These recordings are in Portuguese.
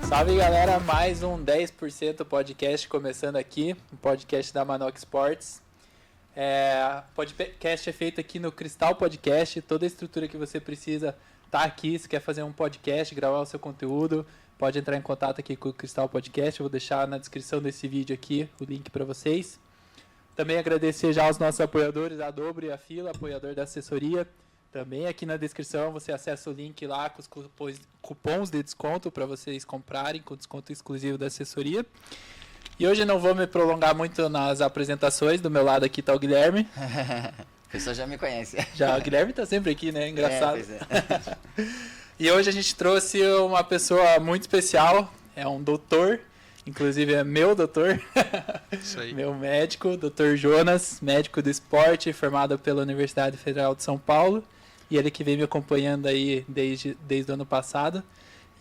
Salve galera, mais um 10% podcast começando aqui, um podcast da Manoc Sports. O podcast é feito aqui no Cristal Podcast, toda a estrutura que você precisa tá aqui. Se quer fazer um podcast, gravar o seu conteúdo, pode entrar em contato aqui com o Cristal Podcast, eu vou deixar na descrição desse vídeo aqui o link para vocês. Também agradecer já aos nossos apoiadores, a Dobro e a Fila, apoiador da assessoria. Também aqui na descrição você acessa o link lá com os cupons de desconto para vocês comprarem, com desconto exclusivo da assessoria. E hoje não vou me prolongar muito nas apresentações, do meu lado aqui está o Guilherme. A pessoa já me conhece. Já, o Guilherme está sempre aqui, né? Engraçado. Pois é. E hoje a gente trouxe uma pessoa muito especial, é um doutor, inclusive é meu doutor, Isso aí. meu médico, Dr. Jonas, médico do esporte, formado pela Universidade Federal de São Paulo. E ele que vem me acompanhando aí desde o ano passado.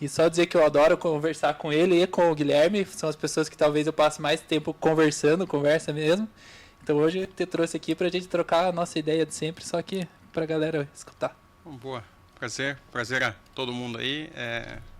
E só dizer que eu adoro conversar com ele e com o Guilherme. São as pessoas que talvez eu passe mais tempo conversando, conversa mesmo. Então hoje eu te trouxe aqui pra gente trocar a nossa ideia de sempre, só que pra galera escutar. Boa. Prazer a todo mundo aí.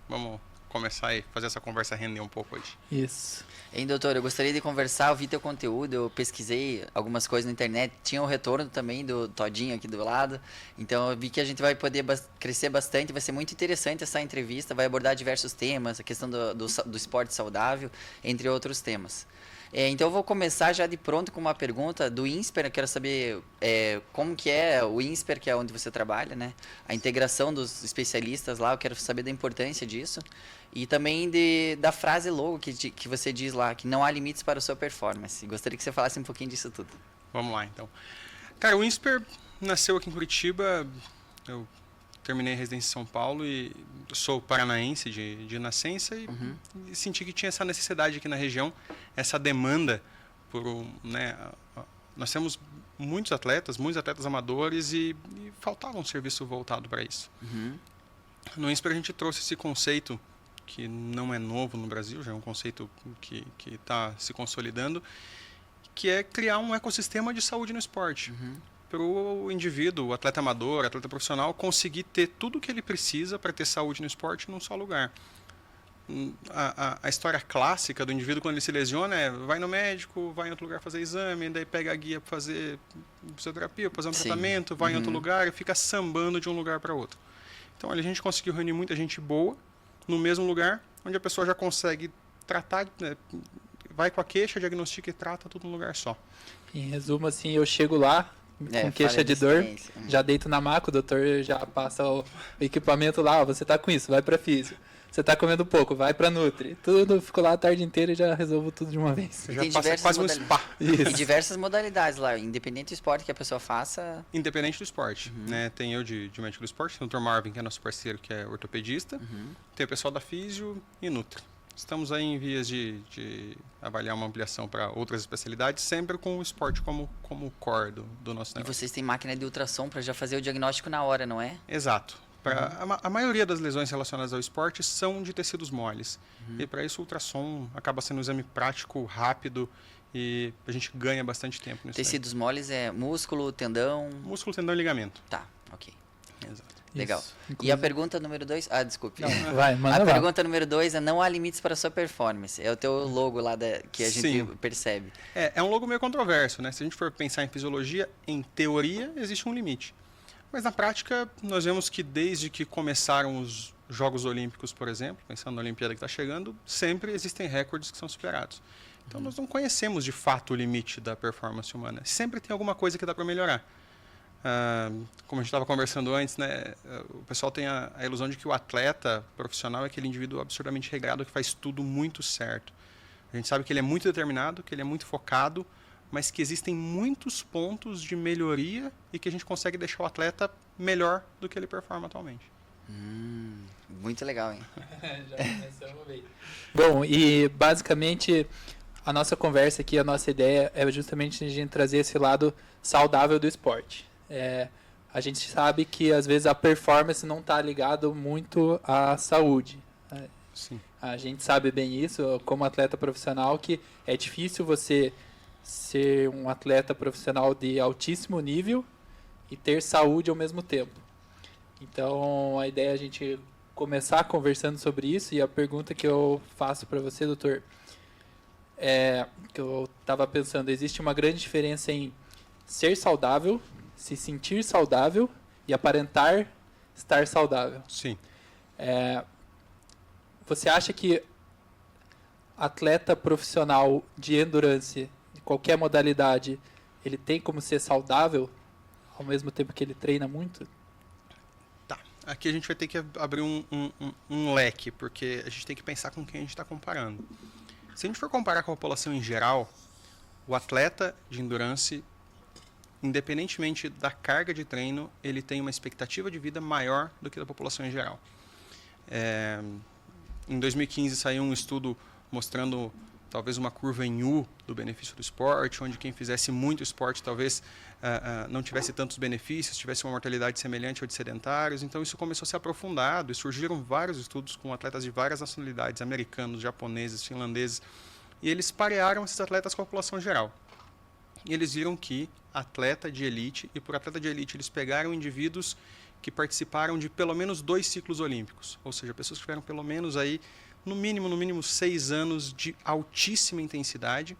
Vamos começar e fazer essa conversa render um pouco hoje. Isso. Hein, doutor, eu gostaria de conversar, eu vi teu conteúdo, eu pesquisei algumas coisas na internet, tinha o retorno também do Todinho aqui do lado, então eu vi que a gente vai poder crescer bastante, vai ser muito interessante essa entrevista, vai abordar diversos temas, a questão do esporte saudável, entre outros temas. Então eu vou começar já de pronto com uma pergunta do INSPER. Eu quero saber como que é o INSPER, que é onde você trabalha, né? A integração dos especialistas lá, eu quero saber da importância disso. E também da frase logo que você diz lá, que não há limites para a sua performance. Gostaria que você falasse um pouquinho disso tudo. Vamos lá, então. Cara, o INSPER nasceu aqui em Curitiba. Eu terminei a residência em São Paulo e sou paranaense de nascença e senti que tinha essa necessidade aqui na região, essa demanda por, né, nós temos muitos atletas amadores e faltava um serviço voltado para isso. No INSPER a gente trouxe esse conceito que não é novo no Brasil, já é um conceito que está se consolidando, que é criar um ecossistema de saúde no esporte. Para o indivíduo, o atleta amador, atleta profissional, conseguir ter tudo o que ele precisa para ter saúde no esporte num só lugar. A história clássica do indivíduo quando ele se lesiona é vai no médico, vai em outro lugar fazer exame, daí pega a guia para fazer fisioterapia, para fazer um tratamento, vai em outro lugar e fica sambando de um lugar para outro. Então a gente conseguiu reunir muita gente boa no mesmo lugar, onde a pessoa já consegue tratar, né, vai com a queixa, diagnostica e trata tudo num lugar só. Em resumo, assim, eu chego lá com queixa de dor, já deito na maca, o doutor já passa o equipamento lá, ó, você tá com isso, vai pra físio. Você tá comendo pouco, vai pra Nutri. Tudo, fico lá a tarde inteira e já resolvo tudo de uma vez. Já passa quase um spa. E diversas modalidades lá, independente do esporte que a pessoa faça. Independente do esporte, né? Tem eu de médico do esporte, tem o Dr. Marvin, que é nosso parceiro, que é ortopedista. Tem o pessoal da Físio e Nutri. Estamos aí em vias de avaliar uma ampliação para outras especialidades, sempre com o esporte como core do nosso negócio. E vocês têm máquina de ultrassom para já fazer o diagnóstico na hora, não é? Exato. A maioria das lesões relacionadas ao esporte são de tecidos moles. E para isso o ultrassom acaba sendo um exame prático, rápido e a gente ganha bastante tempo nisso. Tecidos moles é músculo, tendão? Músculo, tendão e ligamento. Tá, ok. Exato. Legal. Isso, e a pergunta número 2? Ah, desculpe. Não, vai, manda a pergunta número 2 é não há limites para a sua performance. É o teu logo lá que a gente percebe. É um logo meio controverso, né? Se a gente for pensar em fisiologia, em teoria existe um limite. Mas na prática, nós vemos que desde que começaram os Jogos Olímpicos, por exemplo, pensando na Olimpíada que está chegando, sempre existem recordes que são superados. Então nós não conhecemos de fato o limite da performance humana. Sempre tem alguma coisa que dá para melhorar. Como a gente estava conversando antes, né, o pessoal tem a ilusão de que o atleta profissional é aquele indivíduo absurdamente regrado que faz tudo muito certo. A gente sabe que ele é muito determinado, que ele é muito focado, mas que existem muitos pontos de melhoria e que a gente consegue deixar o atleta melhor do que ele performa atualmente. Muito legal, hein? Já começamos bem. Bom, e basicamente a nossa conversa aqui, a nossa ideia é justamente a gente trazer esse lado saudável do esporte. A gente sabe que às vezes a performance não está ligado muito à saúde. Sim. A gente sabe bem isso, como atleta profissional, que é difícil você ser um atleta profissional de altíssimo nível e ter saúde ao mesmo tempo. Então, a ideia é a gente começar conversando sobre isso, e a pergunta que eu faço para você, doutor, que eu estava pensando, existe uma grande diferença em ser saudável, se sentir saudável e aparentar estar saudável. Sim. Você acha que atleta profissional de endurance, de qualquer modalidade, ele tem como ser saudável ao mesmo tempo que ele treina muito? Tá. Aqui a gente vai ter que abrir um leque, porque a gente tem que pensar com quem a gente está comparando. Se a gente for comparar com a população em geral, o atleta de endurance, independentemente da carga de treino, ele tem uma expectativa de vida maior do que a da população em geral. Em 2015 saiu um estudo mostrando talvez uma curva em U do benefício do esporte, onde quem fizesse muito esporte talvez não tivesse tantos benefícios, tivesse uma mortalidade semelhante ao de sedentários. Então isso começou a ser aprofundado e surgiram vários estudos com atletas de várias nacionalidades, americanos, japoneses, finlandeses, e eles parearam esses atletas com a população geral. E eles viram que atleta de elite, e por atleta de elite eles pegaram indivíduos que participaram de pelo menos 2 ciclos olímpicos, ou seja, pessoas que tiveram pelo menos aí, no mínimo 6 anos de altíssima intensidade,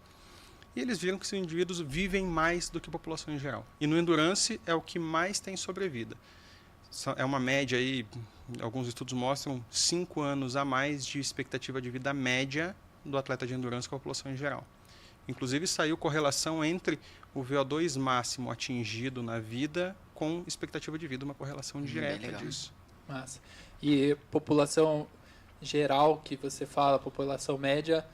e eles viram que esses indivíduos vivem mais do que a população em geral. E no endurance é o que mais tem sobrevida. É uma média aí, alguns estudos mostram 5 anos a mais de expectativa de vida média do atleta de endurance com a população em geral. Inclusive saiu correlação entre o VO2 máximo atingido na vida com expectativa de vida, uma correlação direta disso. Massa. E população geral que você fala, população média,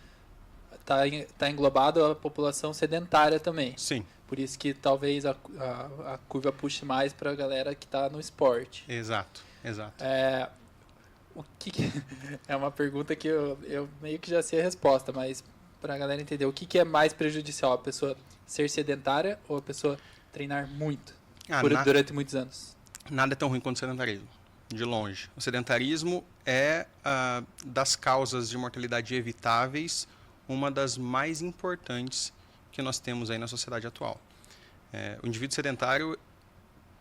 está englobado a população sedentária também. Sim. Por isso que talvez a curva puxe mais para a galera que está no esporte. Exato. O que é uma pergunta que eu meio que já sei a resposta, mas para a galera entender, o que é mais prejudicial? A pessoa ser sedentária ou a pessoa treinar muito durante muitos anos? Nada é tão ruim quanto o sedentarismo, de longe. O sedentarismo é, das causas de mortalidade evitáveis, uma das mais importantes que nós temos aí na sociedade atual. O indivíduo sedentário,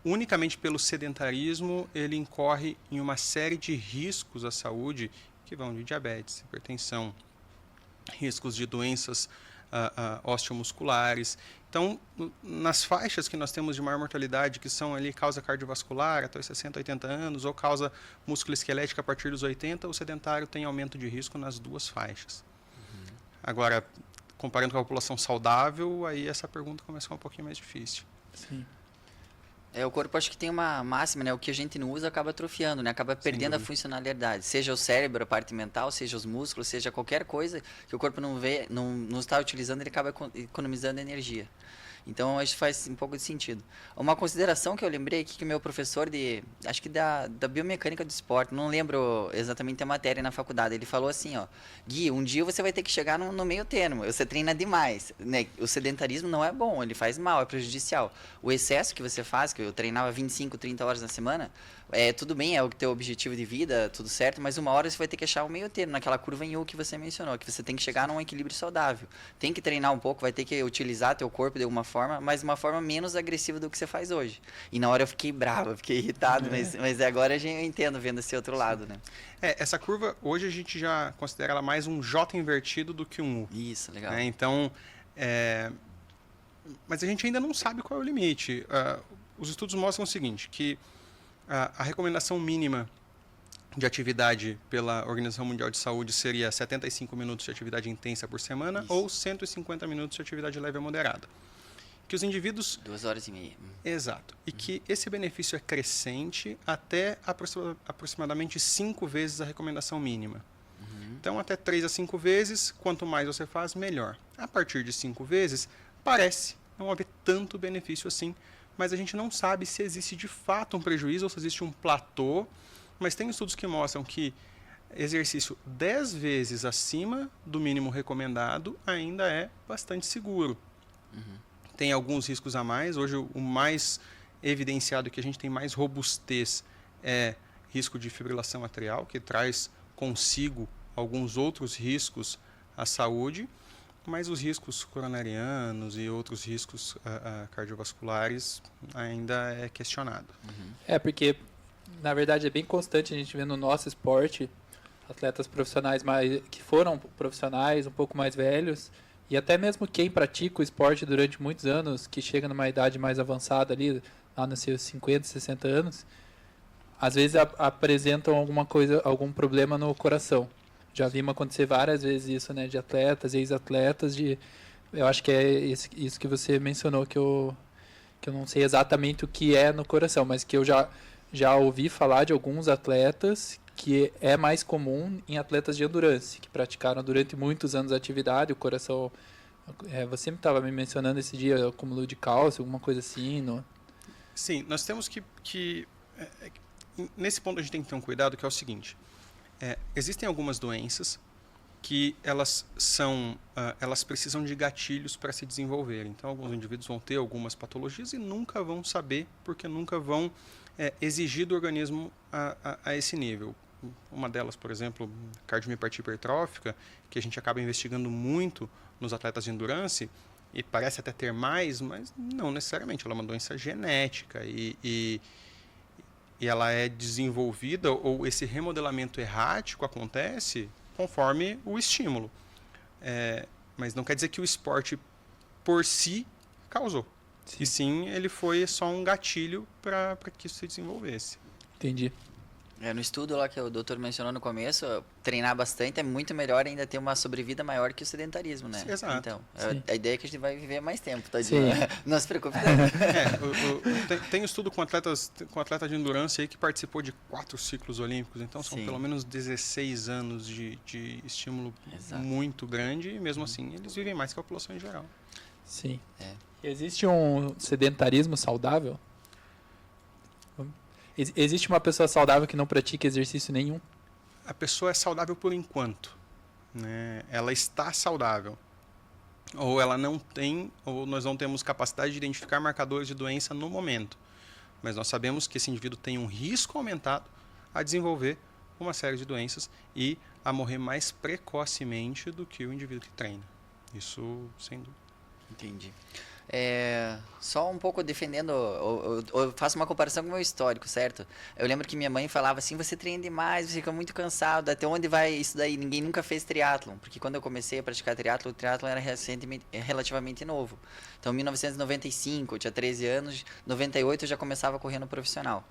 unicamente pelo sedentarismo, ele incorre em uma série de riscos à saúde que vão de diabetes, hipertensão, riscos de doenças osteomusculares. Então, nas faixas que nós temos de maior mortalidade, que são ali causa cardiovascular até os 60, 80 anos, ou causa musculoesquelética a partir dos 80, o sedentário tem aumento de risco nas 2 faixas. Agora, comparando com a população saudável, aí essa pergunta começa a ficar um pouquinho mais difícil. Sim. O corpo acho que tem uma máxima, né? O que a gente não usa acaba atrofiando, né? Acaba perdendo a funcionalidade. Seja o cérebro, a parte mental, seja os músculos, seja qualquer coisa que o corpo não está utilizando, ele acaba economizando energia. Então, acho que faz um pouco de sentido. Uma consideração que eu lembrei aqui que o meu professor acho que da biomecânica do esporte, não lembro exatamente a matéria na faculdade, ele falou assim, ó, Gui, um dia você vai ter que chegar no meio termo, você treina demais, né? O sedentarismo não é bom, ele faz mal, é prejudicial. O excesso que você faz, que eu treinava 25, 30 horas na semana, tudo bem, é o teu objetivo de vida, tudo certo, mas uma hora você vai ter que achar o meio termo, naquela curva em U que você mencionou, que você tem que chegar num equilíbrio saudável. Tem que treinar um pouco, vai ter que utilizar teu corpo de alguma forma, mas de uma forma menos agressiva do que você faz hoje. E na hora eu fiquei bravo, eu fiquei irritado, mas agora eu entendo vendo esse outro lado, né? Essa curva, hoje a gente já considera ela mais um J invertido do que um U. Isso, legal. Então, mas a gente ainda não sabe qual é o limite. Os estudos mostram o seguinte, que a recomendação mínima de atividade pela Organização Mundial de Saúde seria 75 minutos de atividade intensa por semana. Isso. Ou 150 minutos de atividade leve a moderada. Que os indivíduos... 2 horas e meia. Exato. E que esse benefício é crescente até aproximadamente 5 vezes a recomendação mínima. Então, até 3 a 5 vezes, quanto mais você faz, melhor. A partir de 5 vezes, parece não haver tanto benefício assim, mas a gente não sabe se existe de fato um prejuízo ou se existe um platô, mas tem estudos que mostram que exercício 10 vezes acima do mínimo recomendado ainda é bastante seguro. Tem alguns riscos a mais. Hoje, o mais evidenciado, que a gente tem mais robustez, é risco de fibrilação atrial, que traz consigo alguns outros riscos à saúde, mas os riscos coronarianos e outros riscos cardiovasculares ainda é questionado. Porque na verdade, é bem constante a gente vê no nosso esporte atletas profissionais que foram profissionais, um pouco mais velhos, e até mesmo quem pratica o esporte durante muitos anos, que chega numa idade mais avançada ali, lá nos seus 50, 60 anos, às vezes apresentam alguma coisa, algum problema no coração. Já vimos acontecer várias vezes isso, né, de atletas, ex-atletas, eu acho que é isso que você mencionou, que eu não sei exatamente o que é no coração, mas que eu já ouvi falar de alguns atletas que é mais comum em atletas de endurance, que praticaram durante muitos anos a atividade, o coração... você estava me mencionando esse dia, acúmulo de cálcio, alguma coisa assim, no... Sim, nós temos nesse ponto a gente tem que ter um cuidado, que é o seguinte. Existem algumas doenças que elas precisam de gatilhos para se desenvolver. Então, alguns indivíduos vão ter algumas patologias e nunca vão saber, porque nunca vão exigir do organismo a esse nível. Uma delas, por exemplo, cardiomiopatia hipertrófica, que a gente acaba investigando muito nos atletas de endurance, e parece até ter mais, mas não necessariamente. Ela é uma doença genética e ela é desenvolvida, ou esse remodelamento errático acontece conforme o estímulo. Mas não quer dizer que o esporte por si causou. Sim. E sim, ele foi só um gatilho para que isso se desenvolvesse. Entendi. No estudo lá que o doutor mencionou no começo, treinar bastante é muito melhor, ainda ter uma sobrevida maior que o sedentarismo, né? Exato. Então, a ideia é que a gente vai viver mais tempo, tadinho. Não se preocupe. Tem estudo com atleta de endurance aí que participou de 4 ciclos olímpicos, então são pelo menos 16 anos de estímulo muito grande, e mesmo assim eles vivem mais que a população em geral. Sim. Existe um sedentarismo saudável? Existe uma pessoa saudável que não pratica exercício nenhum? A pessoa é saudável por enquanto, né? Ela está saudável. Ou ela não tem, ou nós não temos capacidade de identificar marcadores de doença no momento. Mas nós sabemos que esse indivíduo tem um risco aumentado a desenvolver uma série de doenças e a morrer mais precocemente do que o indivíduo que treina. Isso, sem dúvida. Entendi. Só um pouco defendendo, eu faço uma comparação com o meu histórico, certo? Eu lembro que minha mãe falava assim, você treina demais, você fica muito cansado, até onde vai isso daí? Ninguém nunca fez triatlon, porque quando eu comecei a praticar triatlon, o triatlon era relativamente novo. Então, em 1995, eu tinha 13 anos, 98 eu já começava correndo profissional.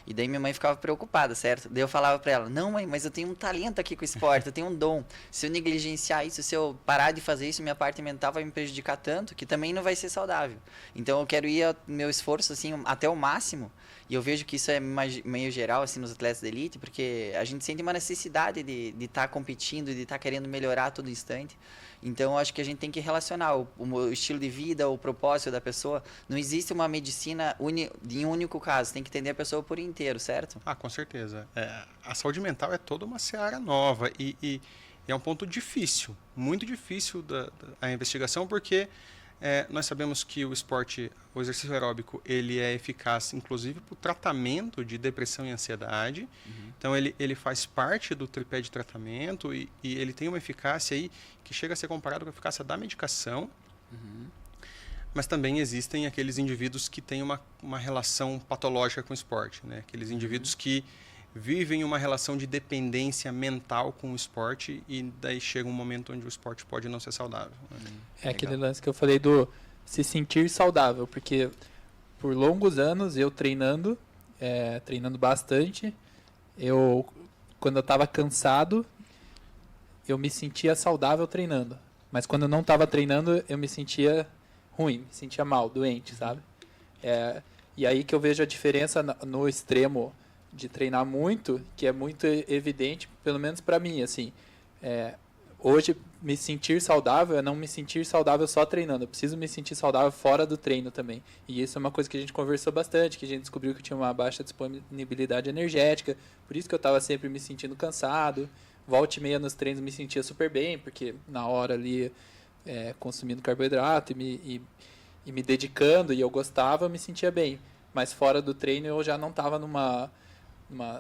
E daí minha mãe ficava preocupada, certo? Daí eu falava pra ela, não mãe, mas eu tenho um talento aqui com o esporte, eu tenho um dom. Se eu negligenciar isso, se eu parar de fazer isso, minha parte mental vai me prejudicar tanto que também não vai ser saudável. Então eu quero ir ao meu esforço assim até o máximo. E eu vejo que isso é meio geral assim nos atletas de elite, porque a gente sente uma necessidade de estar competindo, de estar querendo melhorar a todo instante. Então, eu acho que a gente tem que relacionar o estilo de vida, o propósito da pessoa. Não existe uma medicina em um único caso. Tem que entender a pessoa por inteiro, certo? Com certeza. A saúde mental é toda uma seara nova e é um ponto difícil, muito difícil da investigação, porque nós sabemos que o exercício aeróbico, ele é eficaz, inclusive, para o tratamento de depressão e ansiedade. Uhum. Então, ele faz parte do tripé de tratamento e ele tem uma eficácia aí que chega a ser comparado com a eficácia da medicação. Uhum. Mas também existem aqueles indivíduos que têm uma relação patológica com o esporte, né? Aqueles indivíduos que vivem uma relação de dependência mental com o esporte e daí chega um momento onde o esporte pode não ser saudável. Aquele lance que eu falei do se sentir saudável, porque por longos anos eu treinando bastante, quando eu estava cansado, eu me sentia saudável treinando, mas quando eu não estava treinando, eu me sentia ruim, me sentia mal, doente, sabe? E aí que eu vejo a diferença no extremo de treinar muito, que é muito evidente, pelo menos para mim, assim, hoje me sentir saudável é não me sentir saudável só treinando, eu preciso me sentir saudável fora do treino também, e isso é uma coisa que a gente conversou bastante, que a gente descobriu que eu tinha uma baixa disponibilidade energética, por isso que eu estava sempre me sentindo cansado, volta e meia nos treinos me sentia super bem, porque na hora ali, consumindo carboidrato e me dedicando, e eu gostava, eu me sentia bem, mas fora do treino eu já não estava numa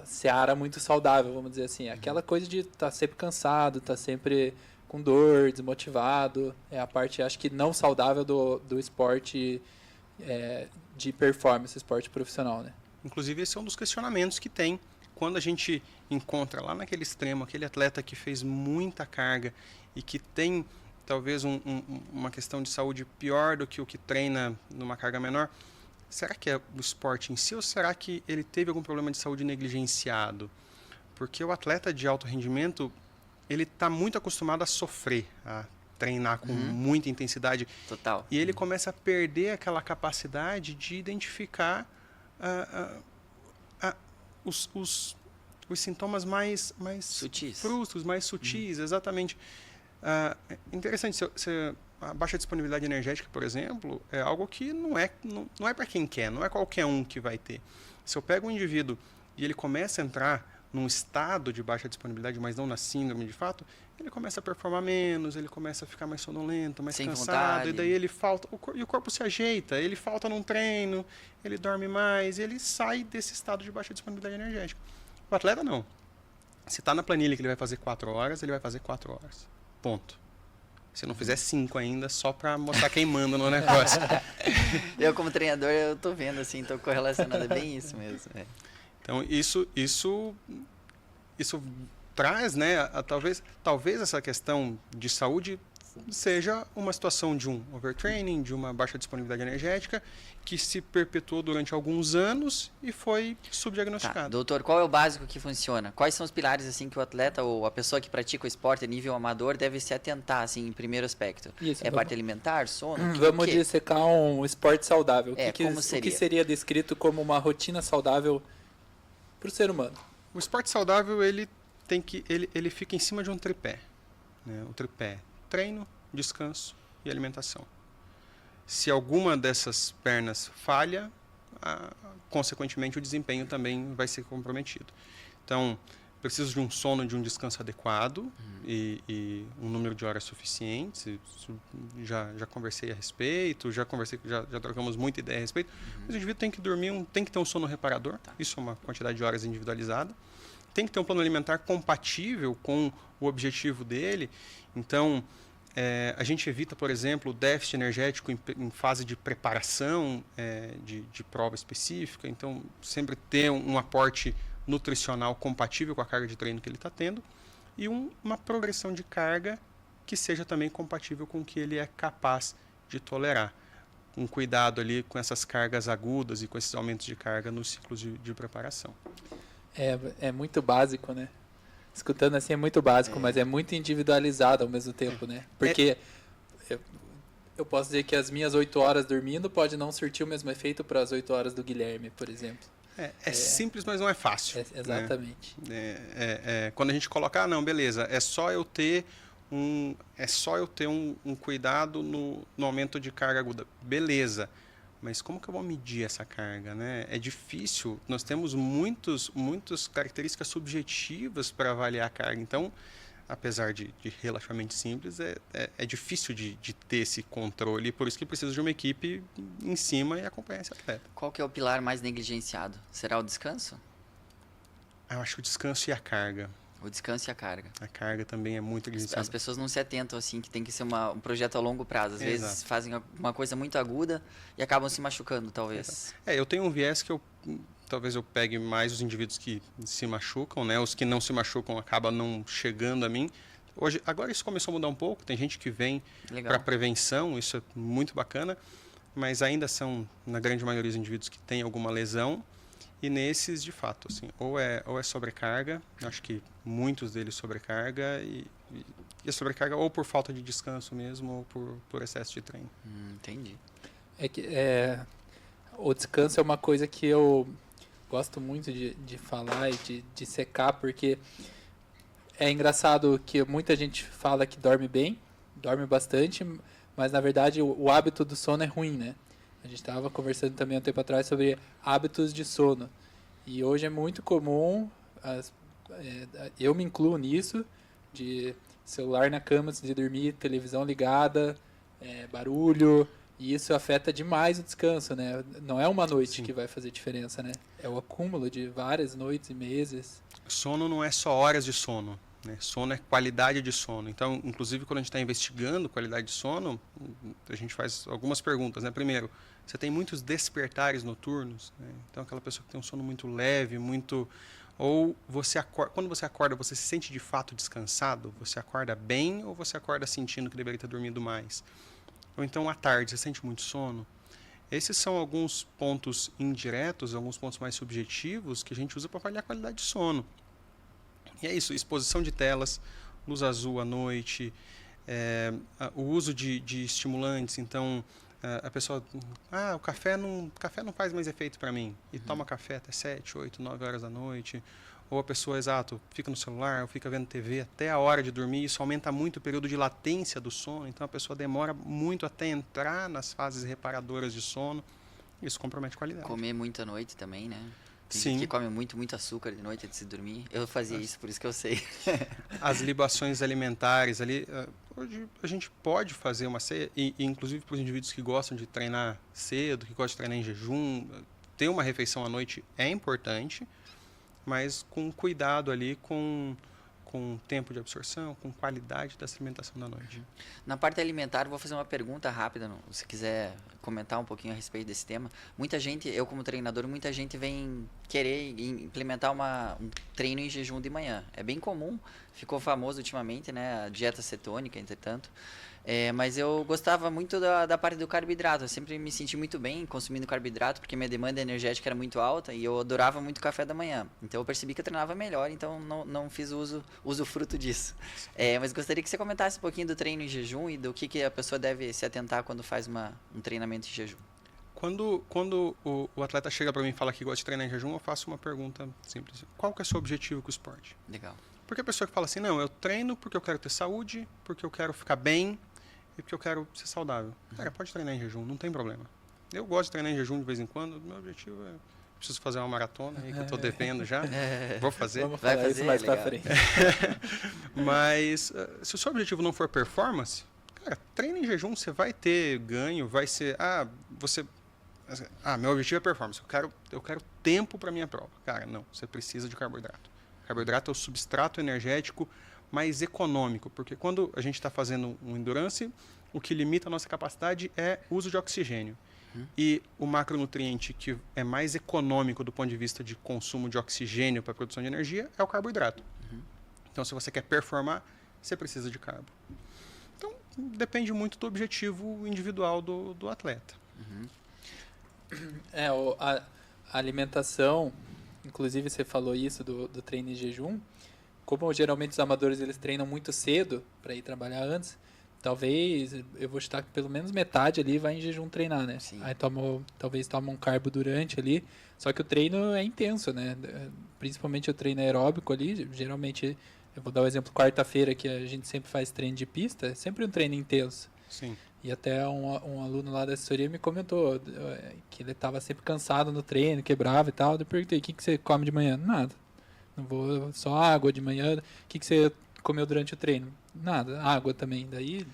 seara muito saudável, vamos dizer assim. Aquela coisa de estar sempre cansado, estar sempre com dor, desmotivado. É a parte, acho que, não saudável do esporte de performance, esporte profissional, né? Inclusive, esse é um dos questionamentos que tem quando a gente encontra lá naquele extremo aquele atleta que fez muita carga e que tem talvez uma questão de saúde pior do que o que treina numa carga menor. Será que é o esporte em si ou será que ele teve algum problema de saúde negligenciado? Porque o atleta de alto rendimento, ele está muito acostumado a sofrer, a treinar com muita intensidade. Total. E ele começa a perder aquela capacidade de identificar os sintomas mais Sutis. frustros, mais sutis, exatamente. Interessante, a baixa disponibilidade energética, por exemplo, é algo que não é para quem quer, não é qualquer um que vai ter. Se eu pego um indivíduo e ele começa a entrar num estado de baixa disponibilidade, mas não na síndrome de fato, ele começa a performar menos, ele começa a ficar mais sonolento, mais sem cansado, vontade. e daí ele falta, e o corpo se ajeita, ele falta num treino, ele dorme mais, e ele sai desse estado de baixa disponibilidade energética. O atleta não. Se está na planilha que ele vai fazer 4 horas, ele vai fazer 4 horas. Ponto. Se não fizer 5 ainda, só para mostrar quem manda no negócio. Eu, como treinador, eu tô vendo, assim, tô correlacionado, é bem isso mesmo. É. Então, isso traz, né, talvez essa questão de saúde seja uma situação de um overtraining, de uma baixa disponibilidade energética, que se perpetuou durante alguns anos e foi subdiagnosticado. Tá, doutor, qual é o básico que funciona? Quais são os pilares assim que o atleta ou a pessoa que pratica o esporte a nível amador deve se atentar assim em primeiro aspecto? Isso, parte alimentar, sono? Vamos dissecar um esporte saudável. Como seria? O que seria descrito como uma rotina saudável para o ser humano? O esporte saudável ele fica em cima de um tripé, né? O tripé: treino, descanso e alimentação. Se alguma dessas pernas falha, consequentemente o desempenho também vai ser comprometido. Então, preciso de um sono, de um descanso adequado e um número de horas suficientes. Já conversei a respeito, já trocamos muita ideia a respeito. Mas o indivíduo tem que dormir, tem que ter um sono reparador. Isso é uma quantidade de horas individualizada. Tem que ter um plano alimentar compatível com o objetivo dele. Então, a gente evita, por exemplo, o déficit energético em fase de preparação de prova específica. Então, sempre ter um aporte nutricional compatível com a carga de treino que ele está tendo e uma progressão de carga que seja também compatível com o que ele é capaz de tolerar. Um cuidado ali com essas cargas agudas e com esses aumentos de carga nos ciclos de preparação. É muito básico, né? Escutando assim é muito básico, mas é muito individualizado ao mesmo tempo, né? Porque eu posso dizer que as minhas 8 horas dormindo pode não surtir o mesmo efeito para as 8 horas do Guilherme, por exemplo. É simples, mas não é fácil. Exatamente. Né? Quando a gente coloca, não, beleza, é só eu ter um cuidado no aumento de carga aguda. Beleza. Mas como que eu vou medir essa carga, né? É difícil, nós temos muitas características subjetivas para avaliar a carga. Então, apesar de relativamente simples, é difícil de ter esse controle, por isso que precisa de uma equipe em cima e acompanhar esse atleta. Qual que é o pilar mais negligenciado? Será o descanso? Eu acho que o descanso e a carga. O descanso e a carga. A carga também é muito negligenciada. As pessoas não se atentam assim, que tem que ser um projeto a longo prazo. Às vezes fazem uma coisa muito aguda e acabam se machucando, talvez. Eu tenho um viés que talvez eu pegue mais os indivíduos que se machucam, né? Os que não se machucam acabam não chegando a mim. Agora isso começou a mudar um pouco, tem gente que vem para prevenção, isso é muito bacana, mas ainda são, na grande maioria dos indivíduos, que têm alguma lesão. E nesses, de fato, assim, ou é sobrecarga, acho que muitos deles sobrecarga, e a sobrecarga ou por falta de descanso mesmo, ou por excesso de treino. Entendi. O descanso é uma coisa que eu gosto muito de falar e de secar, porque é engraçado que muita gente fala que dorme bem, dorme bastante, mas na verdade o hábito do sono é ruim, né? A gente estava conversando também um tempo atrás sobre hábitos de sono. E hoje é muito comum, eu me incluo nisso, de celular na cama antes de dormir, televisão ligada, barulho, e isso afeta demais o descanso, né? Não é uma noite que vai fazer diferença, né? É o acúmulo de várias noites e meses. Sono não é só horas de sono, né? Sono é qualidade de sono. Então, inclusive, quando a gente está investigando qualidade de sono, a gente faz algumas perguntas, né? Primeiro, você tem muitos despertares noturnos, né? Então, aquela pessoa que tem um sono muito leve, muito... Ou você acorda, quando você acorda, você se sente de fato descansado? Você acorda bem ou você acorda sentindo que deveria ter dormido mais? Ou então, à tarde, você sente muito sono? Esses são alguns pontos indiretos, alguns pontos mais subjetivos que a gente usa para avaliar a qualidade de sono. E é isso, exposição de telas, luz azul à noite, o uso de estimulantes. Então, a pessoa, o café não faz mais efeito para mim. E toma café até 7, 8, 9 horas da noite. Ou a pessoa, fica no celular, ou fica vendo TV até a hora de dormir. Isso aumenta muito o período de latência do sono. Então, a pessoa demora muito até entrar nas fases reparadoras de sono. Isso compromete a qualidade. Comer muito à noite também, né? Tem Sim. gente que come muito açúcar de noite antes de dormir. Eu fazia isso, por isso que eu sei. As libações alimentares ali, hoje a gente pode fazer uma ceia, e inclusive para os indivíduos que gostam de treinar cedo, que gostam de treinar em jejum, ter uma refeição à noite é importante, mas com cuidado ali, com tempo de absorção, com qualidade dessa alimentação da noite. Na parte alimentar, vou fazer uma pergunta rápida, se quiser comentar um pouquinho a respeito desse tema. Muita gente, eu como treinador, muita gente vem querer implementar um treino em jejum de manhã. É bem comum, ficou famoso ultimamente, né, a dieta cetônica, entretanto. Mas eu gostava muito da parte do carboidrato. Eu sempre me senti muito bem consumindo carboidrato, porque minha demanda energética era muito alta e eu adorava muito café da manhã. Então eu percebi que eu treinava melhor, então não fiz usufruto disso. Mas gostaria que você comentasse um pouquinho do treino em jejum e do que a pessoa deve se atentar quando faz um treinamento em jejum. Quando o atleta chega para mim e fala que gosta de treinar em jejum, eu faço uma pergunta simples. Qual que é o seu objetivo com o esporte? Legal. Porque a pessoa que fala assim, não, eu treino porque eu quero ter saúde, porque eu quero ficar bem, e porque eu quero ser saudável. Cara, pode treinar em jejum, não tem problema. Eu gosto de treinar em jejum de vez em quando. Meu objetivo é... Preciso fazer uma maratona aí que eu estou devendo já. Vou fazer. Vamos falar isso mais para frente. Mas se o seu objetivo não for performance, cara, treina em jejum, você vai ter ganho, vai ser... meu objetivo é performance. Eu quero tempo para minha prova. Cara, não, você precisa de carboidrato. Carboidrato é o substrato energético mais econômico, porque quando a gente está fazendo um endurance, o que limita a nossa capacidade é o uso de oxigênio. E o macronutriente que é mais econômico do ponto de vista de consumo de oxigênio para a produção de energia é o carboidrato. Então, se você quer performar, você precisa de carbo. Então, depende muito do objetivo individual do atleta. A alimentação, inclusive você falou isso do treino em jejum, como geralmente os amadores eles treinam muito cedo para ir trabalhar antes, talvez eu vou chutar que pelo menos metade ali vai em jejum treinar, né? Sim. Aí talvez toma um carbo durante ali, só que o treino é intenso, né? Principalmente o treino aeróbico ali, geralmente, eu vou dar o exemplo quarta-feira que a gente sempre faz treino de pista, é sempre um treino intenso. Sim. E até um aluno lá da assessoria me comentou que ele estava sempre cansado no treino, quebrava e tal. Eu perguntei, o que você come de manhã? Nada. Não vou, só água de manhã. O que você comeu durante o treino? Nada, água também. Daí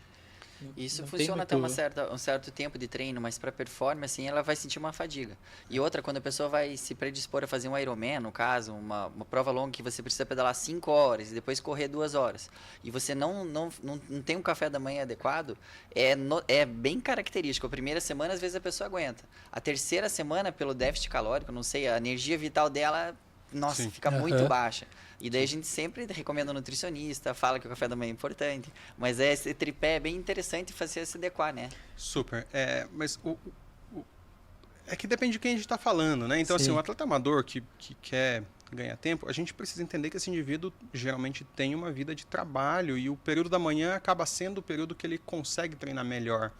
Isso não funciona tem muito... até um certo tempo de treino, mas para performance, assim, ela vai sentir uma fadiga. E outra, quando a pessoa vai se predispor a fazer um Ironman, no caso, uma prova longa que você precisa pedalar 5 horas e depois correr 2 horas, e você não tem um café da manhã adequado, é bem característico. A primeira semana, às vezes, a pessoa aguenta. A terceira semana, pelo déficit calórico, não sei, a energia vital dela... Nossa, Sim. fica muito baixa. E daí a gente sempre recomenda um nutricionista, fala que o café da manhã é importante. Mas esse tripé é bem interessante fazer se adequar, né? Super. Mas é que depende de quem a gente está falando, né? Então, Sim. assim, um atleta amador que quer ganhar tempo, a gente precisa entender que esse indivíduo geralmente tem uma vida de trabalho e o período da manhã acaba sendo o período que ele consegue treinar melhor.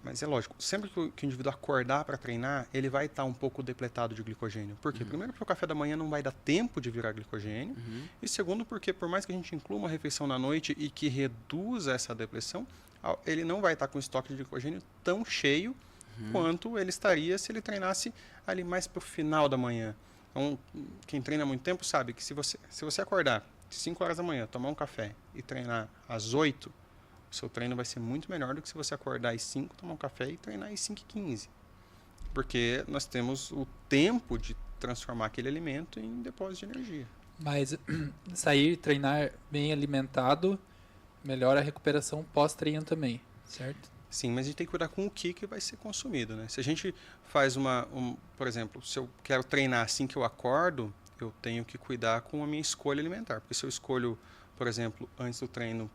Mas é lógico, sempre que o indivíduo acordar para treinar, ele vai estar um pouco depletado de glicogênio. Por quê? Primeiro, porque o café da manhã não vai dar tempo de virar glicogênio. E segundo, porque por mais que a gente inclua uma refeição na noite e que reduza essa depressão, ele não vai estar com estoque de glicogênio tão cheio quanto ele estaria se ele treinasse ali mais para o final da manhã. Então, quem treina há muito tempo sabe que se você acordar às 5 horas da manhã, tomar um café e treinar às 8, o seu treino vai ser muito melhor do que se você acordar às 5, tomar um café e treinar às 5h15. Porque nós temos o tempo de transformar aquele alimento em depósito de energia. Mas sair, treinar bem alimentado, melhora a recuperação pós-treino também, certo? Sim, mas a gente tem que cuidar com o que vai ser consumido, né? Se a gente faz por exemplo, se eu quero treinar assim que eu acordo, eu tenho que cuidar com a minha escolha alimentar. Porque se eu escolho, por exemplo, antes do treino,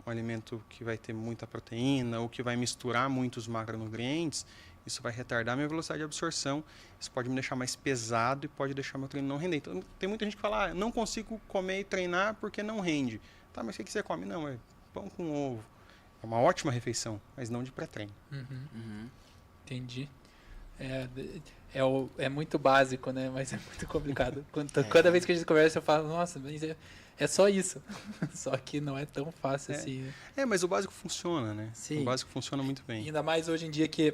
um alimento que vai ter muita proteína ou que vai misturar muitos macronutrientes, isso vai retardar a minha velocidade de absorção, isso pode me deixar mais pesado e pode deixar meu treino não render. Então, tem muita gente que fala, não consigo comer e treinar porque não rende. Tá, mas o que você come? Não, é pão com ovo. É uma ótima refeição, mas não de pré-treino. Entendi. É muito básico, né? Mas é muito complicado. Cada vez que a gente conversa, eu falo, nossa, mas é só isso. Só que não é tão fácil assim. Né? Mas o básico funciona, né? Sim. O básico funciona muito bem. E ainda mais hoje em dia que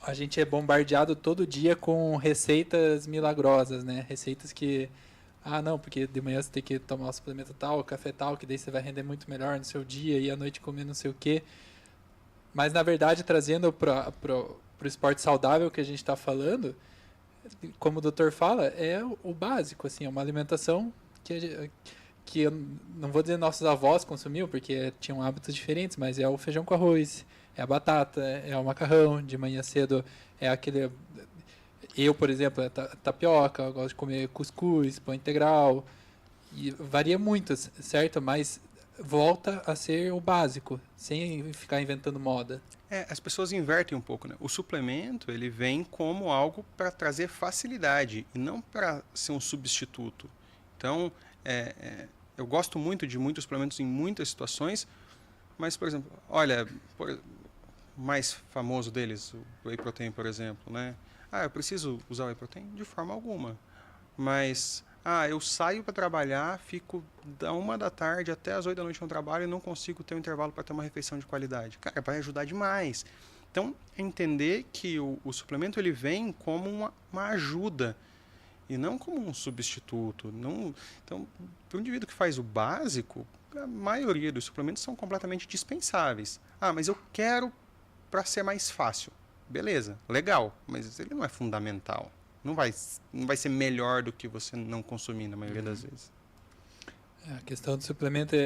a gente é bombardeado todo dia com receitas milagrosas, né? Receitas que... não, porque de manhã você tem que tomar o suplemento tal, café tal, que daí você vai render muito melhor no seu dia e à noite comer não sei o quê. Mas, na verdade, trazendo pro esporte saudável que a gente está falando, como o doutor fala, é o básico, assim, é uma alimentação que eu não vou dizer nossos avós consumiam, porque tinham hábitos diferentes, mas é o feijão com arroz, é a batata, é o macarrão, de manhã cedo é aquele... Eu, por exemplo, tapioca, eu gosto de comer cuscuz, pão integral, e varia muito, certo? Mas volta a ser o básico, sem ficar inventando moda. As pessoas invertem um pouco, né? O suplemento, ele vem como algo para trazer facilidade e não para ser um substituto. Então, eu gosto muito de muitos suplementos em muitas situações, mas, por exemplo, olha, o mais famoso deles, o Whey Protein, por exemplo, né? Eu preciso usar o Whey Protein? De forma alguma. Mas, eu saio para trabalhar, fico da 1 da tarde até as 8 da noite no trabalho e não consigo ter um intervalo para ter uma refeição de qualidade. Cara, vai ajudar demais. Então, entender que o suplemento ele vem como uma ajuda e não como um substituto. Então, para o indivíduo que faz o básico, a maioria dos suplementos são completamente dispensáveis. Mas eu quero para ser mais fácil. Beleza, legal, mas ele não é fundamental. Não vai ser melhor do que você não consumir na maioria das vezes. A questão do suplemento,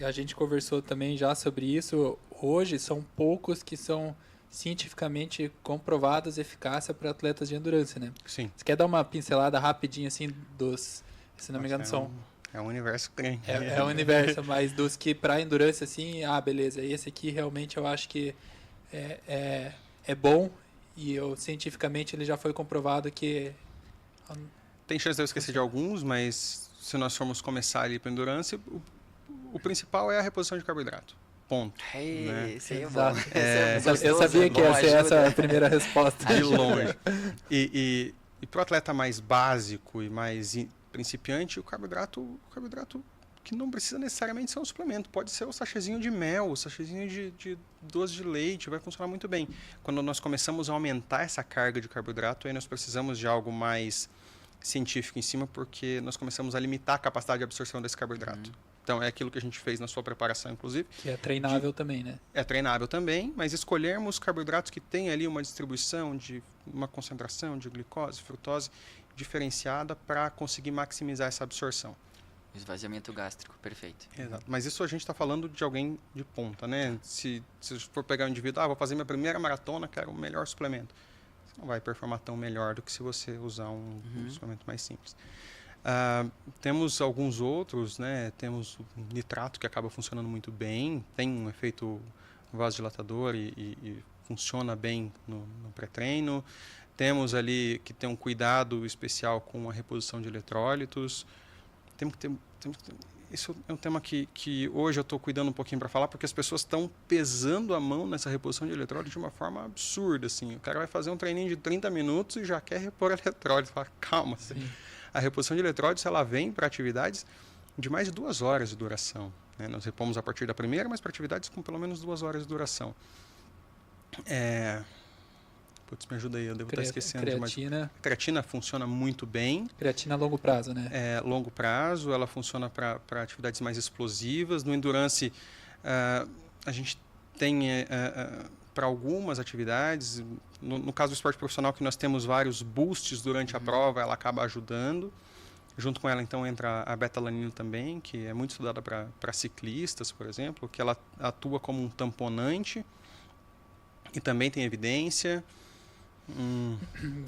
a gente conversou também já sobre isso. Hoje são poucos que são cientificamente comprovados eficácia para atletas de endurance, né? Sim. Você quer dar uma pincelada rapidinho assim se não me engano são... É um universo grande. É um universo, mas dos que para endurance assim, beleza, esse aqui realmente eu acho que é bom e cientificamente ele já foi comprovado que... Tem chance de eu esquecer de alguns, mas se nós formos começar ali para endurance, o principal é a reposição de carboidrato. Ponto. Né? Isso aí é Exato. bom. Eu sabia que ia ser essa a primeira resposta. De longe. E para o atleta mais básico e mais principiante, o carboidrato que não precisa necessariamente ser um suplemento. Pode ser o sachêzinho de mel, o sachêzinho de doce de leite, vai funcionar muito bem. Quando nós começamos a aumentar essa carga de carboidrato, aí nós precisamos de algo mais científico em cima, porque nós começamos a limitar a capacidade de absorção desse carboidrato. Então, é aquilo que a gente fez na sua preparação, inclusive. Que é treinável também, né? É treinável também, mas escolhermos carboidratos que têm ali uma distribuição de uma concentração de glicose, frutose diferenciada para conseguir maximizar essa absorção. Esvaziamento gástrico, perfeito. Exato. Mas isso a gente está falando de alguém de ponta, né? Se for pegar um indivíduo, vou fazer minha primeira maratona, quero o melhor suplemento. Você não vai performar tão melhor do que se você usar um suplemento mais simples. Temos alguns outros, né? Temos o nitrato, que acaba funcionando muito bem, tem um efeito vasodilatador e funciona bem no pré-treino. Temos ali que ter um cuidado especial com a reposição de eletrólitos. Isso é um tema que hoje eu estou cuidando um pouquinho para falar, porque as pessoas estão pesando a mão nessa reposição de eletrólito de uma forma absurda. Assim. O cara vai fazer um treininho de 30 minutos e já quer repor eletrólito. Fala, calma. A reposição de eletrólitos ela vem para atividades de mais de 2 horas de duração. Né? Nós repomos a partir da primeira, mas para atividades com pelo menos 2 horas de duração. Putz, me ajuda aí, eu devo estar esquecendo creatina. De mais. Creatina funciona muito bem. Creatina a longo prazo, né? Longo prazo, ela funciona para atividades mais explosivas. No endurance, a gente tem para algumas atividades, no caso do esporte profissional, que nós temos vários boosts durante a prova, ela acaba ajudando. Junto com ela, então, entra a betalanina também, que é muito estudada para ciclistas, por exemplo, que ela atua como um tamponante e também tem evidência.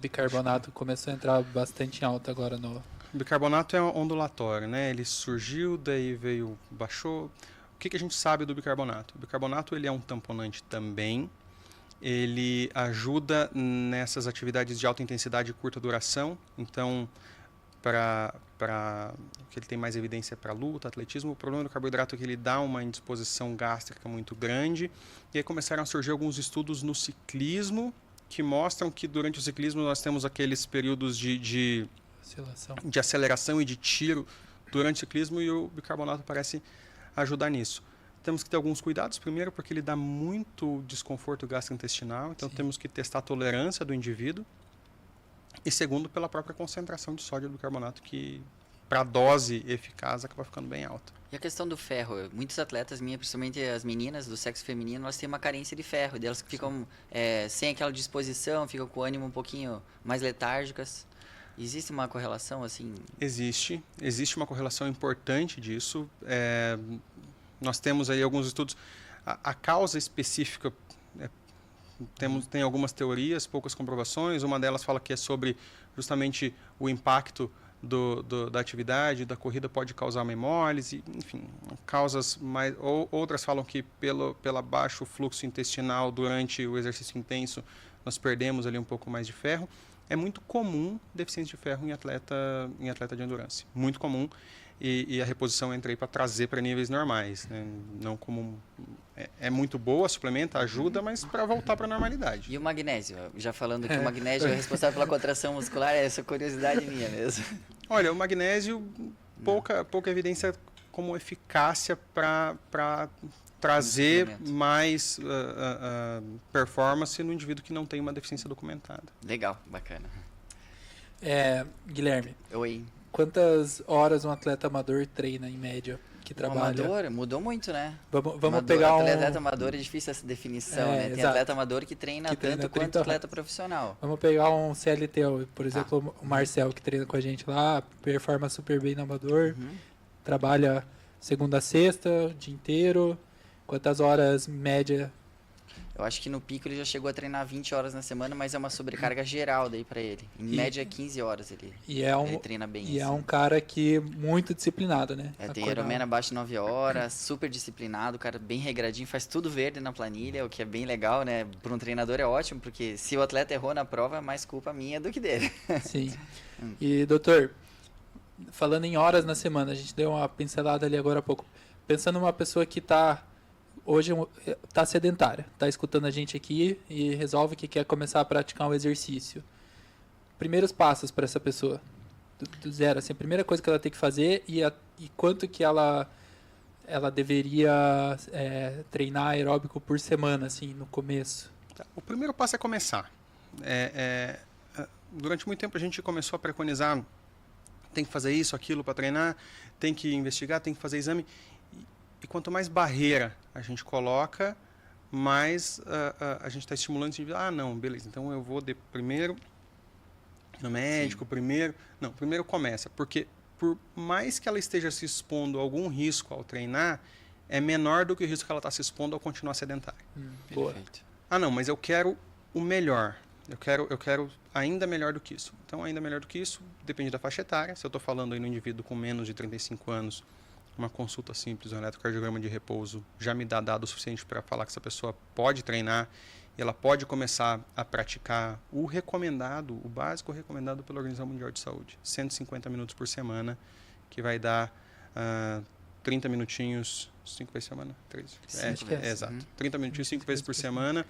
Bicarbonato começou a entrar bastante em alta agora no... O bicarbonato é ondulatório, né? Ele surgiu, daí veio, baixou. O que a gente sabe do bicarbonato? O bicarbonato ele é um tamponante também. Ele ajuda nessas atividades de alta intensidade e curta duração. Então, que ele tem mais evidência para luta, atletismo. O problema do carboidrato é que ele dá uma indisposição gástrica muito grande. E aí começaram a surgir alguns estudos no ciclismo que mostram que durante o ciclismo nós temos aqueles períodos de aceleração e de tiro durante o ciclismo, e o bicarbonato parece ajudar nisso. Temos que ter alguns cuidados. Primeiro, porque ele dá muito desconforto gastrointestinal, então temos que testar a tolerância do indivíduo. E segundo, pela própria concentração de sódio do bicarbonato, que para a dose eficaz acaba ficando bem alta. E a questão do ferro, muitos atletas minhas, principalmente as meninas do sexo feminino, elas têm uma carência de ferro, e elas ficam sem aquela disposição, ficam com o ânimo um pouquinho mais letárgicas. Existe uma correlação assim? Existe uma correlação importante disso. Nós temos aí alguns estudos. A causa específica, tem algumas teorias, poucas comprovações. Uma delas fala que é sobre justamente o impacto da atividade, da corrida pode causar uma hemólise, enfim, causas mais... Outras falam que pela baixo fluxo intestinal durante o exercício intenso nós perdemos ali um pouco mais de ferro. É muito comum deficiência de ferro em atleta de endurance, muito comum, e a reposição entra aí para trazer para níveis normais, né? Não como é muito boa, suplementa, ajuda, mas para voltar para a normalidade. E o magnésio? Já falando que o magnésio é responsável pela contração muscular, essa curiosidade minha mesmo. Olha, o magnésio, pouca evidência como eficácia para trazer mais performance no indivíduo que não tem uma deficiência documentada. Legal, bacana. Guilherme. Oi. Quantas horas um atleta amador treina em média? Que trabalha? Amador mudou muito, né? Vamos pegar atleta amador é difícil essa definição, né? Tem exato. atleta amador que treina tanto quanto atleta profissional. Vamos pegar um CLT, por exemplo, o Marcel, que treina com a gente lá, performa super bem no amador, trabalha segunda a sexta, o dia inteiro. Quantas horas média? Eu acho que no pico ele já chegou a treinar 20 horas na semana, mas é uma sobrecarga geral daí pra ele. Em média 15 horas ele treina bem. E é um cara que muito disciplinado, né? Tem Ironman abaixo de 9 horas, super disciplinado, cara bem regradinho, faz tudo verde na planilha, o que é bem legal, né? Para um treinador é ótimo, porque se o atleta errou na prova, é mais culpa minha do que dele. Sim. E, doutor, falando em horas na semana, a gente deu uma pincelada ali agora há pouco. Pensando numa pessoa que hoje está sedentária, está escutando a gente aqui e resolve que quer começar a praticar um exercício. Primeiros passos para essa pessoa, do zero, assim, a primeira coisa que ela tem que fazer e quanto que ela deveria treinar aeróbico por semana, assim, no começo. O primeiro passo é começar. Durante muito tempo a gente começou a preconizar, tem que fazer isso, aquilo para treinar, tem que investigar, tem que fazer exame. E quanto mais barreira a gente coloca, mais a gente está estimulando esse indivíduo. Não, beleza, então eu vou primeiro no médico, primeiro começa. Porque por mais que ela esteja se expondo a algum risco ao treinar, é menor do que o risco que ela está se expondo ao continuar sedentária. Perfeito. Não, mas eu quero o melhor. Eu quero ainda melhor do que isso. Então, ainda melhor do que isso, depende da faixa etária. Se eu estou falando aí no indivíduo com menos de 35 anos, uma consulta simples, um eletrocardiograma de repouso, já me dá dado o suficiente para falar que essa pessoa pode treinar e ela pode começar a praticar o básico recomendado pela Organização Mundial de Saúde. 150 minutos por semana, que vai dar 30 minutinhos, 5 vezes por semana? 3. Exato. 30 minutinhos, 5 vezes por semana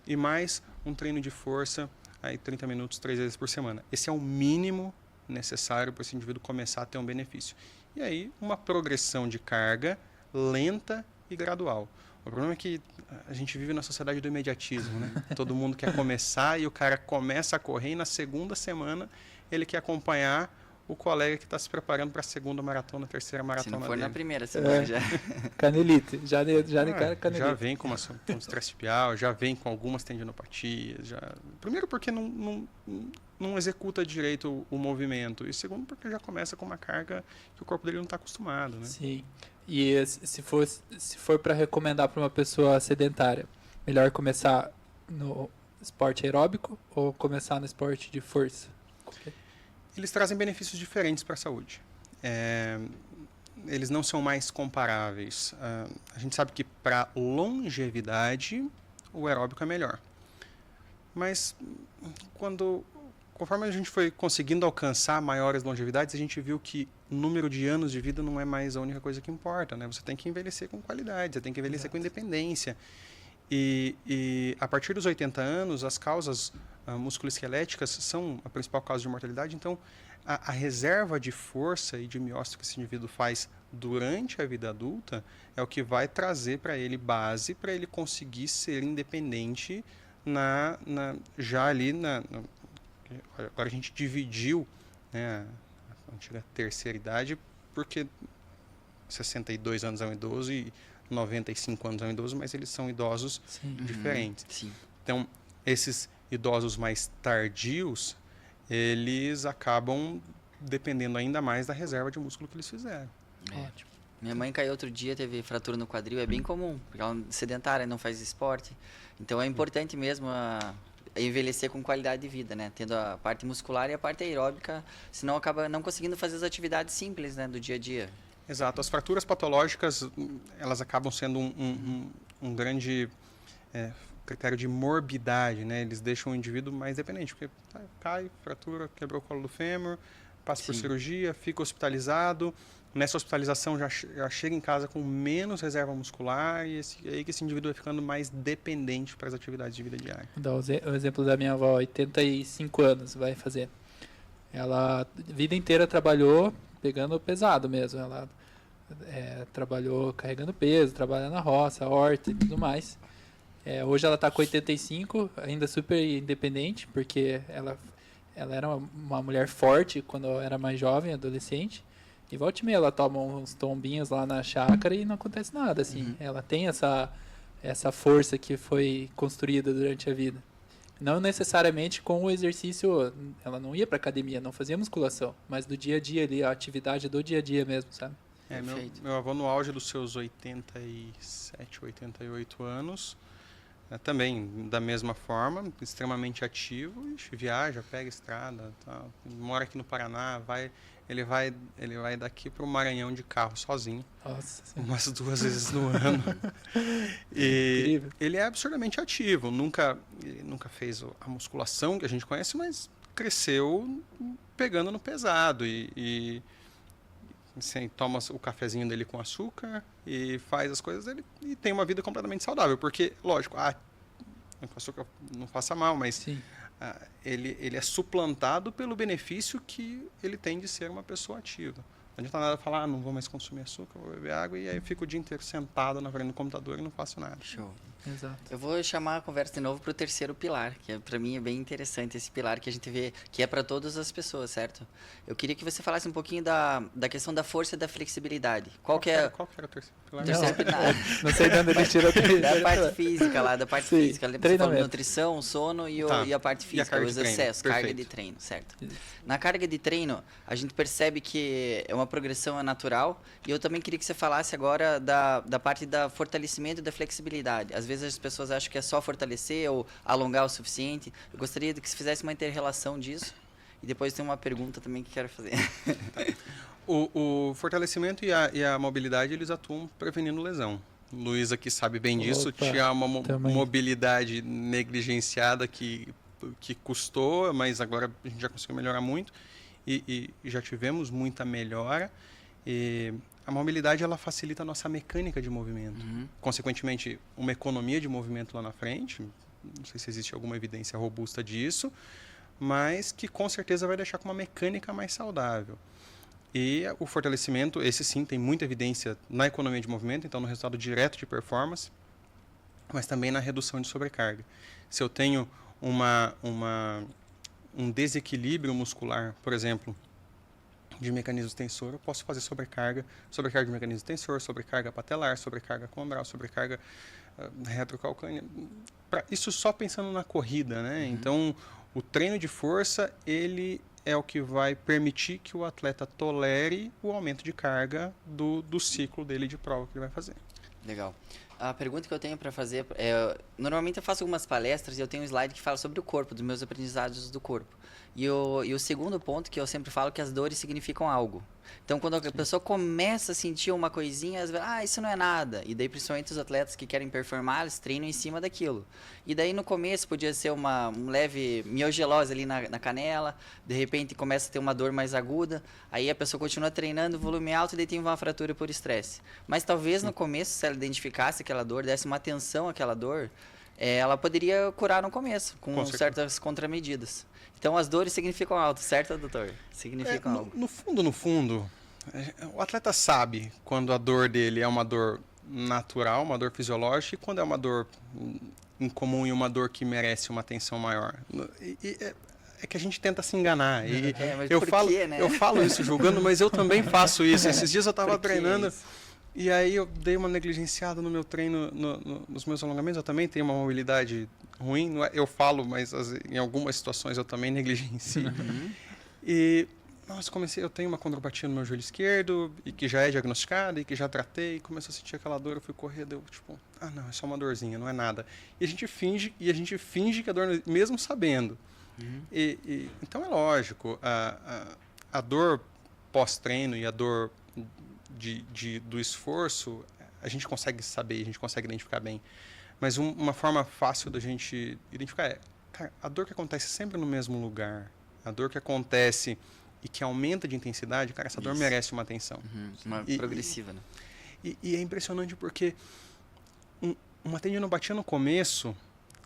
e mais um treino de força, aí 30 minutos, 3 vezes por semana. Esse é o mínimo necessário para esse indivíduo começar a ter um benefício. E aí, uma progressão de carga lenta e gradual. O problema é que a gente vive na sociedade do imediatismo, né? Todo mundo quer começar e o cara começa a correr e na segunda semana ele quer acompanhar o colega que está se preparando para a segunda maratona, terceira Se maratona não for dele. na primeira semana já. Canelite. Já de cara, Já canelite. vem com um estresse pial, já vem com algumas tendinopatias. Primeiro porque não executa direito o movimento. E segundo porque já começa com uma carga que o corpo dele não está acostumado, né? Sim. E se for para recomendar para uma pessoa sedentária, melhor começar no esporte aeróbico ou começar no esporte de força? Eles trazem benefícios diferentes para a saúde. Eles não são mais comparáveis. A gente sabe que para longevidade o aeróbico é melhor. Mas conforme a gente foi conseguindo alcançar maiores longevidades, a gente viu que o número de anos de vida não é mais a única coisa que importa, né? Você tem que envelhecer com qualidade, você tem que envelhecer com independência. E a partir dos 80 anos, as causas musculoesqueléticas são a principal causa de mortalidade. Então, a reserva de força e de miócito que esse indivíduo faz durante a vida adulta é o que vai trazer para ele base para ele conseguir ser independente agora a gente dividiu, né, a antiga terceira idade, porque 62 anos é um idoso e 95 anos é um idoso, mas eles são idosos diferentes. Sim. Então, esses idosos mais tardios, eles acabam dependendo ainda mais da reserva de músculo que eles fizeram. Ótimo. Minha mãe caiu outro dia, teve fratura no quadril, é bem comum, porque ela é sedentária, não faz esporte. Então é importante mesmo envelhecer com qualidade de vida, né? Tendo a parte muscular e a parte aeróbica, senão acaba não conseguindo fazer as atividades simples, né, do dia a dia. Exato. As fraturas patológicas, elas acabam sendo um grande critério de morbidade, né? Eles deixam o indivíduo mais dependente, porque cai, fratura, quebrou o colo do fêmur, passa por cirurgia, fica hospitalizado. Nessa hospitalização já chega em casa com menos reserva muscular e aí que esse indivíduo vai ficando mais dependente para as atividades de vida diária. Vou dar o exemplo da minha avó, 85 anos vai fazer. Ela a vida inteira trabalhou pegando pesado mesmo. Ela trabalhou carregando peso, trabalha na roça, horta e tudo mais. Hoje ela está com 85, ainda super independente, porque ela era uma mulher forte quando era mais jovem, adolescente. E volta e meia ela toma uns tombinhos lá na chácara e não acontece nada, assim. Ela tem essa força que foi construída durante a vida. Não necessariamente com o exercício, ela não ia para academia, não fazia musculação, mas do dia a dia ali, a atividade do dia a dia mesmo, sabe? Meu avô no auge dos seus 87, 88 anos, também da mesma forma, extremamente ativo, viaja, pega estrada, tal, mora aqui no Paraná, ele vai daqui para o Maranhão de carro sozinho. Nossa, umas 2 vezes no ano. E incrível. ele é absurdamente ativo. Ele nunca fez a musculação que a gente conhece, mas cresceu pegando no pesado. E assim, toma o cafezinho dele com açúcar e faz as coisas dele e tem uma vida completamente saudável. Porque, lógico, com açúcar não faça mal, mas ele é suplantado pelo benefício que ele tem de ser uma pessoa ativa. Não adianta nada falar, não vou mais consumir açúcar, vou beber água, e aí eu fico o dia inteiro sentado na frente do computador e não faço nada. Show. Exato. Eu vou chamar a conversa de novo para o terceiro pilar, que para mim é bem interessante esse pilar que a gente vê, que é para todas as pessoas, certo? Eu queria que você falasse um pouquinho da questão da força e da flexibilidade. Qual que era o terceiro pilar? Não sei de onde ele tirou da parte física lá, da parte Sim, física. Você falou nutrição, sono e a parte E a física, carga os de treino. excessos, carga Perfeito. de treino, certo? Na carga de treino, a gente percebe que é uma progressão natural e eu também queria que você falasse agora da parte da fortalecimento e da flexibilidade. Às vezes as pessoas acham que é só fortalecer ou alongar o suficiente. Eu gostaria de que você fizesse uma inter-relação disso e depois tem uma pergunta também que quero fazer. O fortalecimento e a mobilidade, eles atuam prevenindo lesão. Luiz aqui sabe bem disso, tinha uma mobilidade negligenciada que custou, mas agora a gente já conseguiu melhorar muito e já tivemos muita melhora. E a mobilidade, ela facilita a nossa mecânica de movimento. Consequentemente, uma economia de movimento lá na frente, não sei se existe alguma evidência robusta disso, mas que com certeza vai deixar com uma mecânica mais saudável. E o fortalecimento, esse sim, tem muita evidência na economia de movimento, então no resultado direto de performance, mas também na redução de sobrecarga. Se eu tenho um desequilíbrio muscular, por exemplo, de mecanismo extensor, eu posso fazer sobrecarga de mecanismo extensor, sobrecarga patelar, sobrecarga combral, sobrecarga retrocalcânea. Isso só pensando na corrida, né? Então, o treino de força, ele é o que vai permitir que o atleta tolere o aumento de carga do ciclo dele de prova que ele vai fazer. Legal. A pergunta que eu tenho para fazer normalmente eu faço algumas palestras e eu tenho um slide que fala sobre o corpo, dos meus aprendizados do corpo. E o segundo ponto que eu sempre falo é que as dores significam algo. Então, quando a pessoa começa a sentir uma coisinha, isso não é nada. E daí, principalmente os atletas que querem performar, eles treinam em cima daquilo. E daí, no começo, podia ser um leve miogelose ali na canela. De repente, começa a ter uma dor mais aguda. Aí, a pessoa continua treinando, volume alto, e daí tem uma fratura por estresse. Mas, talvez, no começo, se ela identificasse aquela dor, desse uma atenção àquela dor, ela poderia curar no começo, com certas contramedidas. Então, as dores significam algo, certo, doutor? Significam algo. No fundo, o atleta sabe quando a dor dele é uma dor natural, uma dor fisiológica, e quando é uma dor incomum e uma dor que merece uma atenção maior. É que a gente tenta se enganar. E mas eu falo isso julgando, mas eu também faço isso. Esses dias eu estava treinando... E aí eu dei uma negligenciada no meu treino, nos meus alongamentos. Eu também tenho uma mobilidade ruim. Eu falo, mas em algumas situações eu também negligencio. E eu tenho uma condropatia no meu joelho esquerdo, e que já é diagnosticada, e que já tratei, e começou a sentir aquela dor, eu fui correr, não, é só uma dorzinha, não é nada. E a gente finge que a dor, mesmo sabendo. Então é lógico, a dor pós-treino e a dor do esforço, a gente consegue saber, a gente consegue identificar bem. Mas uma forma fácil da gente identificar cara, a dor que acontece sempre no mesmo lugar, a dor que acontece e que aumenta de intensidade, cara, essa dor merece uma atenção. Uma progressiva, né? E é impressionante porque uma tendinopatia no começo,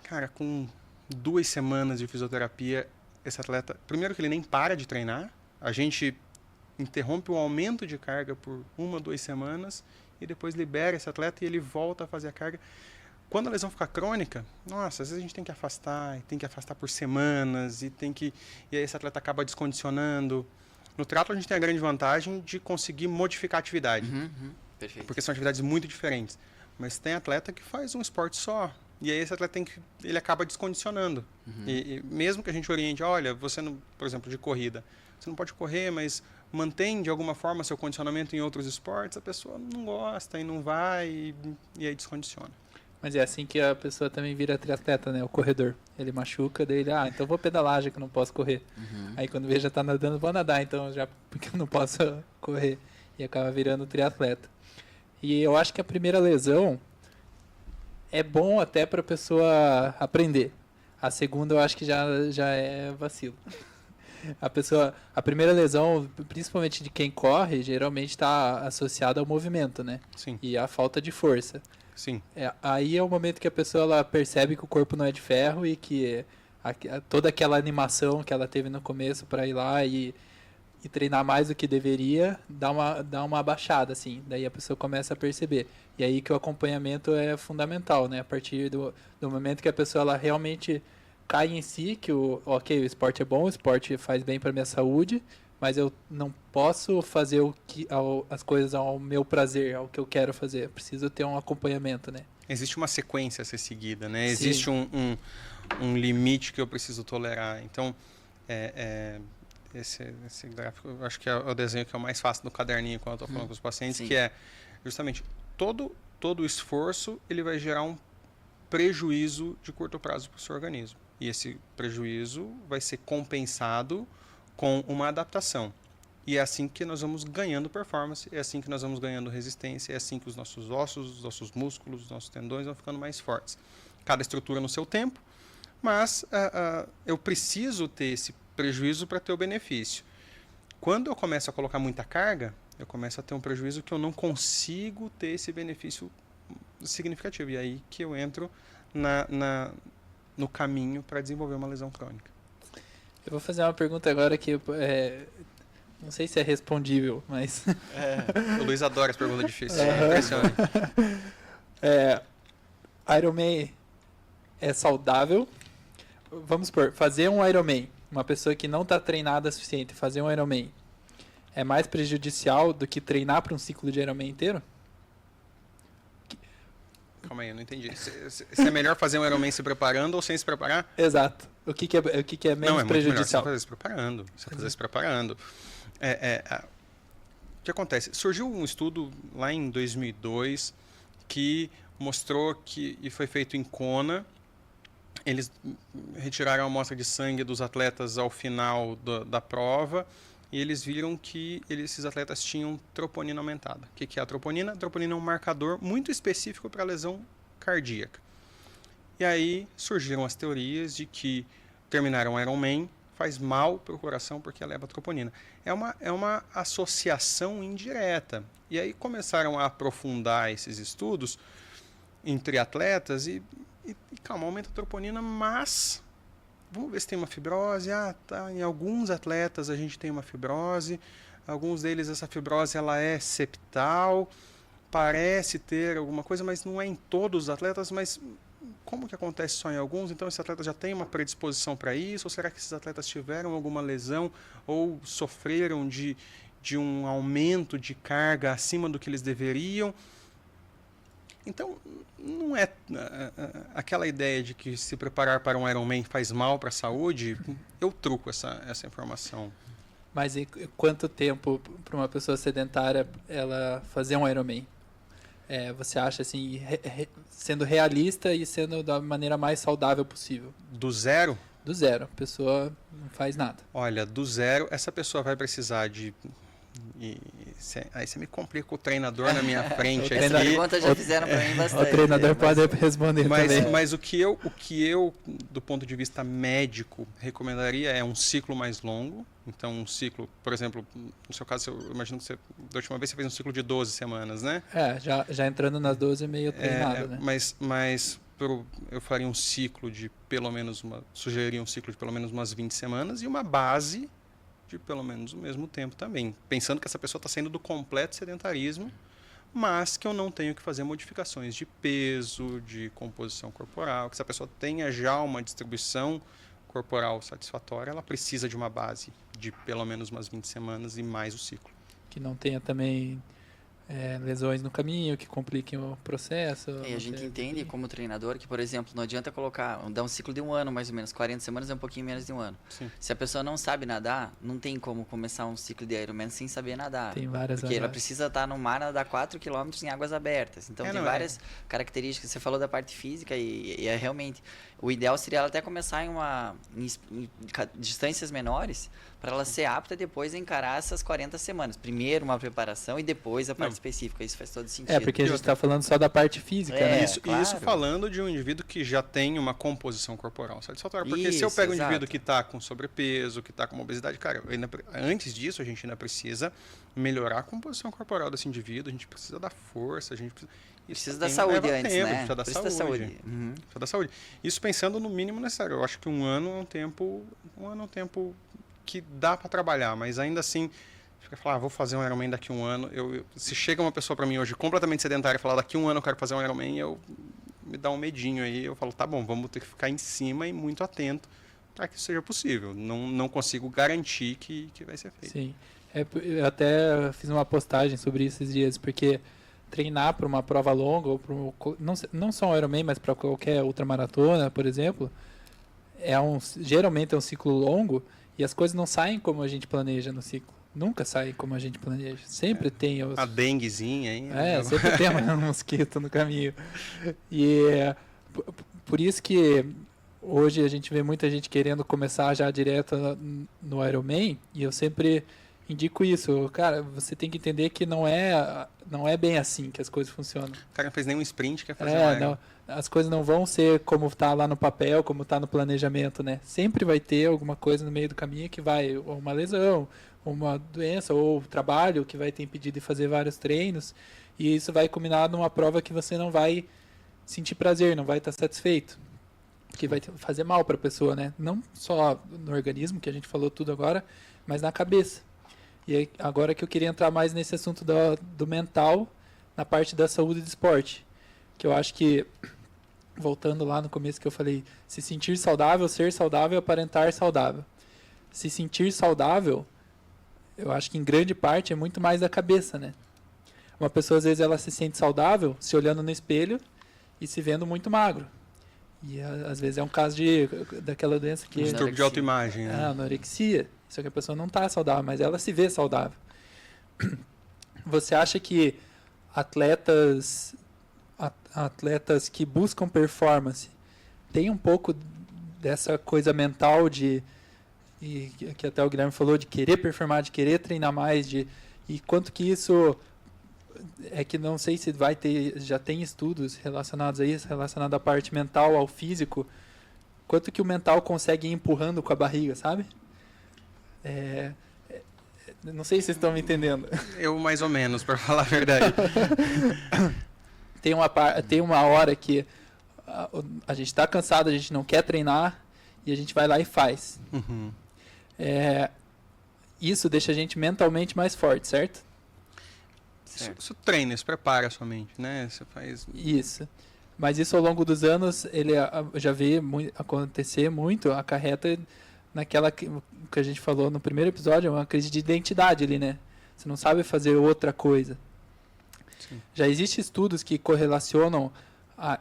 cara, com 2 semanas de fisioterapia, esse atleta, primeiro que ele nem para de treinar, a gente interrompe o aumento de carga por 1 ou 2 semanas e depois libera esse atleta e ele volta a fazer a carga. Quando a lesão fica crônica, nossa, às vezes a gente tem que afastar por semanas e aí esse atleta acaba descondicionando. No triatlo a gente tem a grande vantagem de conseguir modificar a atividade. Perfeito. Porque são atividades muito diferentes. Mas tem atleta que faz um esporte só. E aí esse atleta ele acaba descondicionando. E mesmo que a gente oriente, olha, você não, por exemplo, de corrida, você não pode correr, mas mantém de alguma forma seu condicionamento em outros esportes, a pessoa não gosta e não vai e aí descondiciona. Mas é assim que a pessoa também vira triatleta, né? O corredor. Ele machuca, daí ele, então vou pedalar já que eu não posso correr. Aí quando vê já tá nadando, vou nadar, então já porque eu não posso correr. E acaba virando triatleta. E eu acho que a primeira lesão é bom até pra pessoa aprender. A segunda eu acho que já é vacilo. A primeira lesão, principalmente de quem corre, geralmente está associada ao movimento, né? Sim. E à falta de força. Sim. Aí é o momento que a pessoa ela percebe que o corpo não é de ferro e que toda aquela animação que ela teve no começo para ir lá e treinar mais do que deveria, dá uma abaixada, assim. Daí a pessoa começa a perceber. E aí que o acompanhamento é fundamental, né? A partir do momento que a pessoa ela realmente cai em si, que o esporte é bom, o esporte faz bem para minha saúde, mas eu não posso fazer as coisas ao meu prazer, ao que eu quero fazer. Eu preciso ter um acompanhamento, né? Existe uma sequência a ser seguida, né? Sim. Existe um limite que eu preciso tolerar. Então, esse gráfico, eu acho que é o desenho que é o mais fácil do caderninho quando eu estou falando com os pacientes, Sim. que é justamente todo o esforço ele vai gerar um prejuízo de curto prazo para o seu organismo. E esse prejuízo vai ser compensado com uma adaptação. E é assim que nós vamos ganhando performance, é assim que nós vamos ganhando resistência, é assim que os nossos ossos, os nossos músculos, os nossos tendões vão ficando mais fortes. Cada estrutura no seu tempo, mas eu preciso ter esse prejuízo para ter o benefício. Quando eu começo a colocar muita carga, eu começo a ter um prejuízo que eu não consigo ter esse benefício significativo. E aí que eu entro no caminho para desenvolver uma lesão crônica. Eu vou fazer uma pergunta agora que não sei se é respondível, mas... O Luiz adora as perguntas difíceis. É impressionante. Ironman é saudável? Vamos supor, fazer um Ironman, uma pessoa que não está treinada o suficiente, fazer um Ironman, é mais prejudicial do que treinar para um ciclo de Ironman inteiro? Calma aí, eu não entendi. Se é melhor fazer um Ironman se preparando ou sem se preparar? Exato. O que é menos Não, é muito prejudicial? melhor você fazer se preparando. Você fazer se preparando. O que acontece? Surgiu um estudo lá em 2002 que mostrou que, e foi feito em Kona, eles retiraram a amostra de sangue dos atletas ao final da prova e eles viram que esses atletas tinham troponina aumentada. O que é a troponina? A troponina é um marcador muito específico para lesão cardíaca. E aí surgiram as teorias de que terminar um Ironman faz mal para o coração porque eleva a troponina. É uma associação indireta. E aí começaram a aprofundar esses estudos entre atletas e calma, aumenta a troponina, mas vamos ver se tem uma fibrose. Tá, em alguns atletas a gente tem uma fibrose, alguns deles essa fibrose ela é septal, parece ter alguma coisa, mas não é em todos os atletas, mas como que acontece só em alguns? Então esse atleta já tem uma predisposição para isso? Ou será que esses atletas tiveram alguma lesão ou sofreram de um aumento de carga acima do que eles deveriam? Então, não é aquela ideia de que se preparar para um Ironman faz mal para a saúde, eu truco essa informação. Mas em quanto tempo para uma pessoa sedentária ela fazer um Ironman? Você acha assim, sendo realista e sendo da maneira mais saudável possível? Do zero? Do zero. A pessoa não faz nada. Olha, do zero, essa pessoa vai precisar de... aí você me complica o treinador na minha frente. Essa pergunta já fizeram para mim bastante. O treinador pode responder também. Mas o que eu, do ponto de vista médico, recomendaria é um ciclo mais longo. Então, um ciclo, por exemplo, no seu caso, eu imagino que da última vez você fez um ciclo de 12 semanas, né? Já entrando nas 12 é meio treinado, né? Mas eu faria um ciclo de pelo menos sugeriria um ciclo de pelo menos umas 20 semanas e uma base de pelo menos o mesmo tempo também. Pensando que essa pessoa está saindo do completo sedentarismo, mas que eu não tenho que fazer modificações de peso, de composição corporal, que essa pessoa tenha já uma distribuição corporal satisfatória, ela precisa de uma base de pelo menos umas 20 semanas e mais o ciclo. Que não tenha também lesões no caminho, que compliquem o processo. E a gente entende como treinador que, por exemplo, não adianta dar um ciclo de um ano, mais ou menos, 40 semanas é um pouquinho menos de um ano. Sim. Se a pessoa não sabe nadar, não tem como começar um ciclo de Ironman sem saber nadar. Tem várias Porque ela precisa estar no mar, nadar 4 km em águas abertas. Então tem várias características. Você falou da parte física e é realmente... O ideal seria ela até começar em distâncias menores para ela ser apta depois a encarar essas 40 semanas. Primeiro uma preparação e depois a parte específica. Isso faz todo sentido. Porque a gente está falando só da parte física, né? Isso falando de um indivíduo que já tem uma composição corporal satisfatória. Porque se eu pego um indivíduo que está com sobrepeso, que está com obesidade, cara, antes disso a gente ainda precisa melhorar a composição corporal desse indivíduo, a gente precisa dar força, a gente precisa da saúde antes, né? Precisa da saúde. Uhum. Precisa da saúde. Isso pensando no mínimo necessário. Eu acho que um ano é um tempo que dá para trabalhar, mas ainda assim, fica falar, vou fazer um Ironman daqui a um ano. Se chega uma pessoa para mim hoje completamente sedentária e falar daqui a um ano eu quero fazer um Ironman, me dá um medinho aí. Eu falo, tá bom, vamos ter que ficar em cima e muito atento para que isso seja possível. Não consigo garantir que vai ser feito. Sim. Eu até fiz uma postagem sobre isso esses dias, porque treinar para uma prova longa, ou não só um Ironman, mas para qualquer ultramaratona, por exemplo, geralmente é um ciclo longo e as coisas não saem como a gente planeja no ciclo. Nunca saem como a gente planeja. Sempre tem a denguezinha aí. Sempre tem um mosquito no caminho. E por isso que hoje a gente vê muita gente querendo começar já direto no Ironman, e eu sempre indico isso. Cara, você tem que entender que não é bem assim que as coisas funcionam. O cara não fez nenhum sprint, quer fazer um Iron. As coisas não vão ser como está lá no papel, como está no planejamento, né? Sempre vai ter alguma coisa no meio do caminho que vai, ou uma lesão, ou uma doença, ou trabalho que vai te impedir de fazer vários treinos, e isso vai culminar numa prova que você não vai sentir prazer, não vai estar satisfeito, que vai fazer mal para a pessoa, né? Não só no organismo, que a gente falou tudo agora, mas na cabeça. E agora que eu queria entrar mais nesse assunto do mental, na parte da saúde e do esporte. Que eu acho que, voltando lá no começo que eu falei, se sentir saudável, ser saudável, aparentar saudável. Se sentir saudável, eu acho que em grande parte é muito mais da cabeça, né? Uma pessoa, às vezes, ela se sente saudável se olhando no espelho e se vendo muito magro. E às vezes é um caso daquela doença que... Distúrbio de autoimagem, né? Anorexia. Só que a pessoa não está saudável, mas ela se vê saudável. Você acha que atletas que buscam performance têm um pouco dessa coisa mental e que até o Guilherme falou, de querer performar, de querer treinar mais, e quanto que isso... É que não sei se vai ter, já tem estudos relacionados a isso, relacionado à parte mental, ao físico, quanto que o mental consegue ir empurrando com a barriga, sabe? Não sei se vocês estão me entendendo. Eu mais ou menos, para falar a verdade. Tem uma hora que a gente está cansado, a gente não quer treinar, e a gente vai lá e faz. Uhum. Isso deixa a gente mentalmente mais forte, certo? Isso treina, isso prepara a sua mente, né? Você faz... Isso. Mas isso ao longo dos anos, eu já vi acontecer muito, acarreta naquela que a gente falou no primeiro episódio, uma crise de identidade ali, né? Você não sabe fazer outra coisa. Sim. Já existem estudos que correlacionam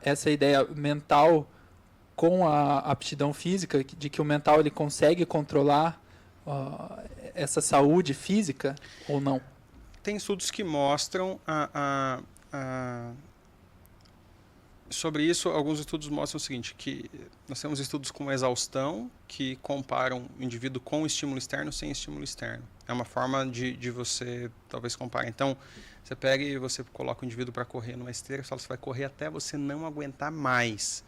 essa ideia mental com a aptidão física, de que o mental ele consegue controlar essa saúde física ou não? Tem estudos que mostram sobre isso. Alguns estudos mostram o seguinte, que nós temos estudos com exaustão que comparam o indivíduo com estímulo externo sem estímulo externo. É uma forma de você talvez comparar. Então, você pega e você coloca o indivíduo para correr numa esteira, você vai correr até você não aguentar mais.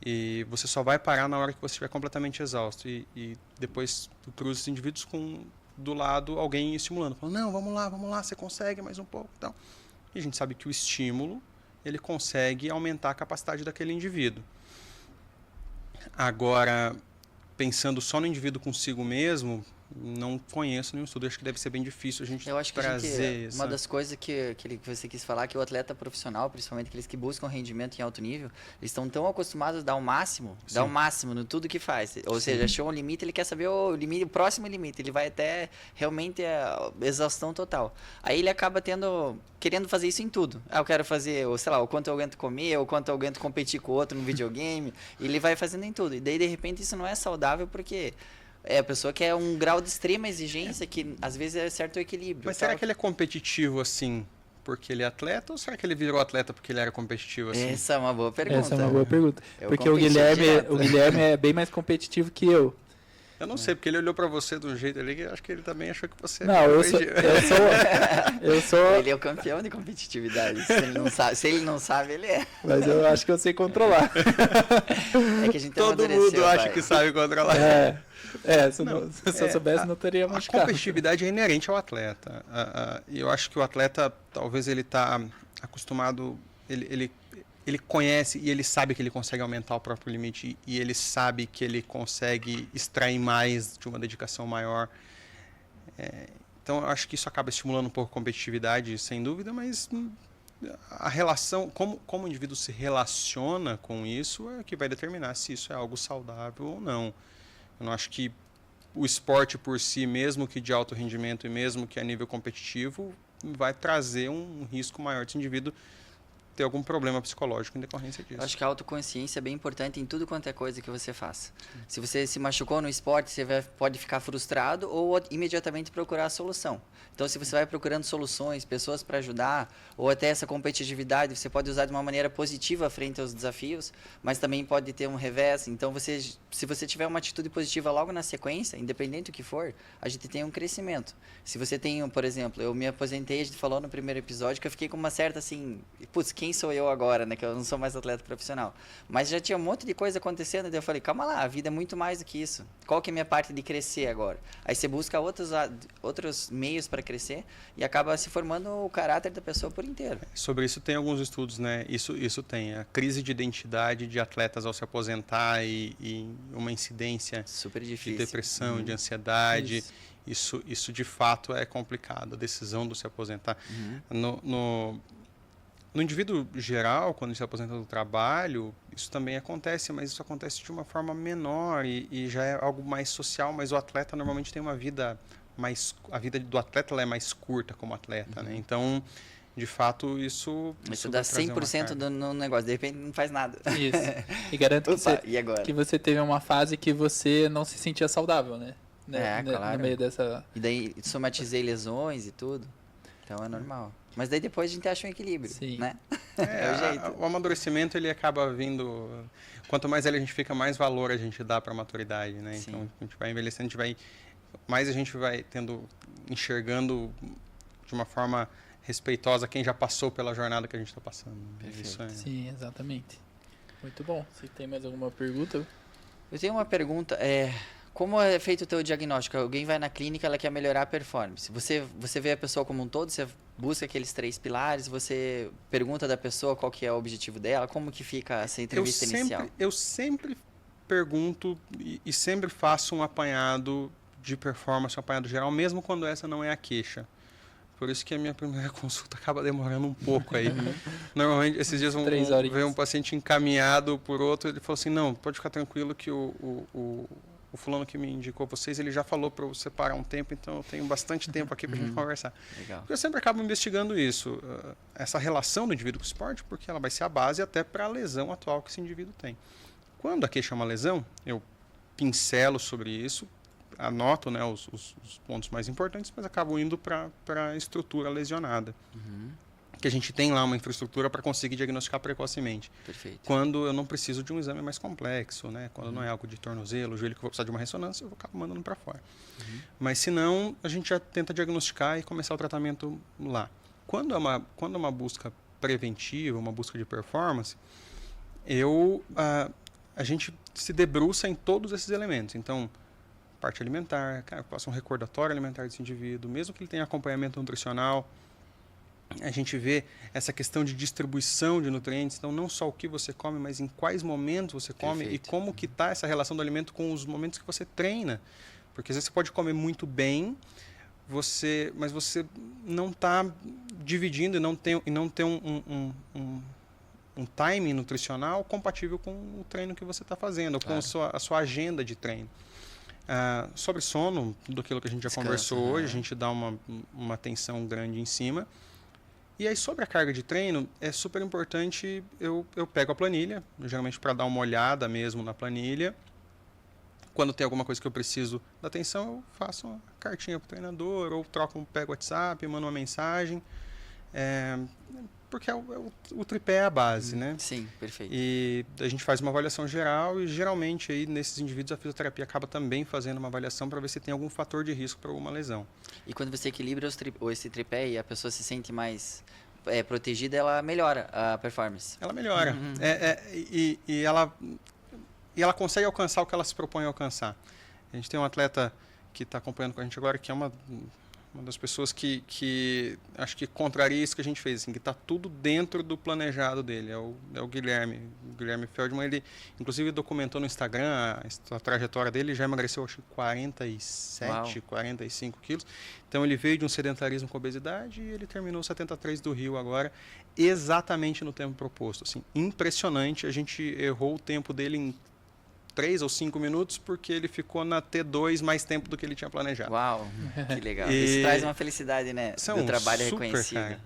E você só vai parar na hora que você estiver completamente exausto. E depois tu cruza os indivíduos com... do lado alguém estimulando, falando, não, vamos lá, você consegue mais um pouco, então. E a gente sabe que o estímulo, ele consegue aumentar a capacidade daquele indivíduo. Agora, pensando só no indivíduo consigo mesmo, não conheço nenhum estudo, acho que deve ser bem difícil a gente trazer. Eu acho que uma das coisas que você quis falar, que o atleta profissional, principalmente aqueles que buscam rendimento em alto nível, eles estão tão acostumados a dar o máximo no tudo que faz. Ou seja, achou um limite, ele quer saber o próximo limite, ele vai até realmente a exaustão total. Aí ele acaba querendo fazer isso em tudo. Eu quero fazer, sei lá, o quanto eu aguento comer, o quanto eu aguento competir com o outro no videogame, e ele vai fazendo em tudo. E daí, de repente, isso não é saudável porque... a pessoa quer um grau de extrema exigência que às vezes é certo o equilíbrio. Mas será que ele é competitivo assim porque ele é atleta ou será que ele virou atleta porque ele era competitivo assim? Essa é uma boa pergunta. Porque o Guilherme é bem mais competitivo que eu. Eu não sei, porque ele olhou pra você de um jeito ali que eu acho que ele também achou que você... Não, eu sou... Ele é o campeão de competitividade. Se ele não sabe, ele é. Mas eu acho que eu sei controlar. É que a gente todo mundo acha que sabe controlar. Se eu soubesse, não teria machucado. A competitividade é inerente ao atleta. E eu acho que o atleta, talvez ele está acostumado... Ele conhece e ele sabe que ele consegue aumentar o próprio limite e ele sabe que ele consegue extrair mais de uma dedicação maior. Então, eu acho que isso acaba estimulando um pouco a competitividade, sem dúvida, mas a relação, como o indivíduo se relaciona com isso é que vai determinar se isso é algo saudável ou não. Eu não acho que o esporte por si, mesmo que de alto rendimento e mesmo que a nível competitivo, vai trazer um risco maior desse indivíduo ter algum problema psicológico em decorrência disso. Eu acho que a autoconsciência é bem importante em tudo quanto é coisa que você faça. Se você se machucou no esporte, você pode ficar frustrado ou imediatamente procurar a solução. Então, se você vai procurando soluções, pessoas para ajudar, ou até essa competitividade, você pode usar de uma maneira positiva frente aos desafios, mas também pode ter um revés. Então, se você tiver uma atitude positiva logo na sequência, independente do que for, a gente tem um crescimento. Se você tem, por exemplo, eu me aposentei, a gente falou no primeiro episódio que eu fiquei com uma certa assim, putz, quem sou eu agora, né? Que eu não sou mais atleta profissional. Mas já tinha um monte de coisa acontecendo, e daí eu falei, calma lá, a vida é muito mais do que isso. Qual que é a minha parte de crescer agora? Aí você busca outros meios para crescer e acaba se formando o caráter da pessoa por inteiro. Sobre isso tem alguns estudos, né? Isso tem. A crise de identidade de atletas ao se aposentar e uma incidência super difícil. De depressão, de ansiedade. Isso de fato é complicado, a decisão de se aposentar. No indivíduo geral, quando ele se aposenta do trabalho, isso também acontece, mas isso acontece de uma forma menor e já é algo mais social, mas o atleta normalmente tem uma vida a vida do atleta ela é mais curta como atleta, né? Então, de fato, isso dá 100% no negócio, de repente não faz nada. Isso. E garanto E agora? que você teve uma fase que você não se sentia saudável, né? Claro. No meio dessa... E daí somatizei lesões e tudo. Então é normal. Mas daí depois a gente acha um equilíbrio, Sim. né? É o jeito. O amadurecimento, ele acaba vindo... Quanto mais velho a gente fica, mais valor a gente dá para a maturidade, né? Sim. Então, a gente vai envelhecendo, mais a gente vai enxergando de uma forma respeitosa quem já passou pela jornada que a gente está passando. Perfeito. Isso é... Sim, exatamente. Muito bom. Se tem mais alguma pergunta? Eu tenho uma pergunta. Como é feito o teu diagnóstico? Alguém vai na clínica, ela quer melhorar a performance. Você vê a pessoa como um todo, você busca aqueles 3 pilares, você pergunta da pessoa qual que é o objetivo dela, como que fica essa entrevista inicial? Eu sempre pergunto e sempre faço um apanhado de performance, um apanhado geral, mesmo quando essa não é a queixa. Por isso que a minha primeira consulta acaba demorando um pouco aí. Normalmente, esses dias veio um paciente encaminhado por outro, ele falou assim, não, pode ficar tranquilo que o fulano que me indicou vocês, ele já falou para eu separar um tempo, então eu tenho bastante tempo aqui para a gente conversar. Legal. Eu sempre acabo investigando isso, essa relação do indivíduo com o esporte, porque ela vai ser a base até para a lesão atual que esse indivíduo tem. Quando a queixa é uma lesão, eu pincelo sobre isso, anoto, né, os pontos mais importantes, mas acabo indo para a estrutura lesionada. Que a gente tem lá uma infraestrutura para conseguir diagnosticar precocemente. Perfeito. Quando eu não preciso de um exame mais complexo, né? Quando não é algo de tornozelo, joelho que eu vou precisar de uma ressonância, eu vou acabar mandando para fora. Mas se não, a gente já tenta diagnosticar e começar o tratamento lá. Quando é uma busca preventiva, uma busca de performance, a gente se debruça em todos esses elementos. Então, parte alimentar, eu faço um recordatório alimentar desse indivíduo, mesmo que ele tenha acompanhamento nutricional, a gente vê essa questão de distribuição de nutrientes, então não só o que você come, mas em quais momentos você come. Perfeito. E como que está essa relação do alimento com os momentos que você treina. Porque às vezes você pode comer muito bem, mas você não está dividindo e não tem um timing nutricional compatível com o treino que você está fazendo, claro. Com a sua agenda de treino. Sobre sono, tudo aquilo que a gente já conversou hoje, a gente dá uma atenção grande em cima. E aí, sobre a carga de treino, é super importante, eu pego a planilha, geralmente para dar uma olhada mesmo na planilha. Quando tem alguma coisa que eu preciso da atenção, eu faço uma cartinha para o treinador, ou pego o WhatsApp, mando uma mensagem. Porque o tripé é a base, né? Sim, perfeito. E a gente faz uma avaliação geral e, geralmente, aí, nesses indivíduos, a fisioterapia acaba também fazendo uma avaliação para ver se tem algum fator de risco para alguma lesão. E quando você equilibra esse tripé e a pessoa se sente mais protegida, ela melhora a performance. Ela melhora. E ela consegue alcançar o que ela se propõe a alcançar. A gente tem um atleta que está acompanhando com a gente agora, que é uma das pessoas que acho que contraria isso que a gente fez, assim, que está tudo dentro do planejado dele, é o Guilherme Feldman. Ele inclusive documentou no Instagram a trajetória dele, já emagreceu acho que 47, 45 quilos, então ele veio de um sedentarismo com obesidade e ele terminou o 73 do Rio agora, exatamente no tempo proposto, assim, impressionante. A gente errou o tempo dele em 3 ou 5 minutos, porque ele ficou na T2 mais tempo do que ele tinha planejado. Uau, que legal. Isso traz uma felicidade, né? Do trabalho reconhecido.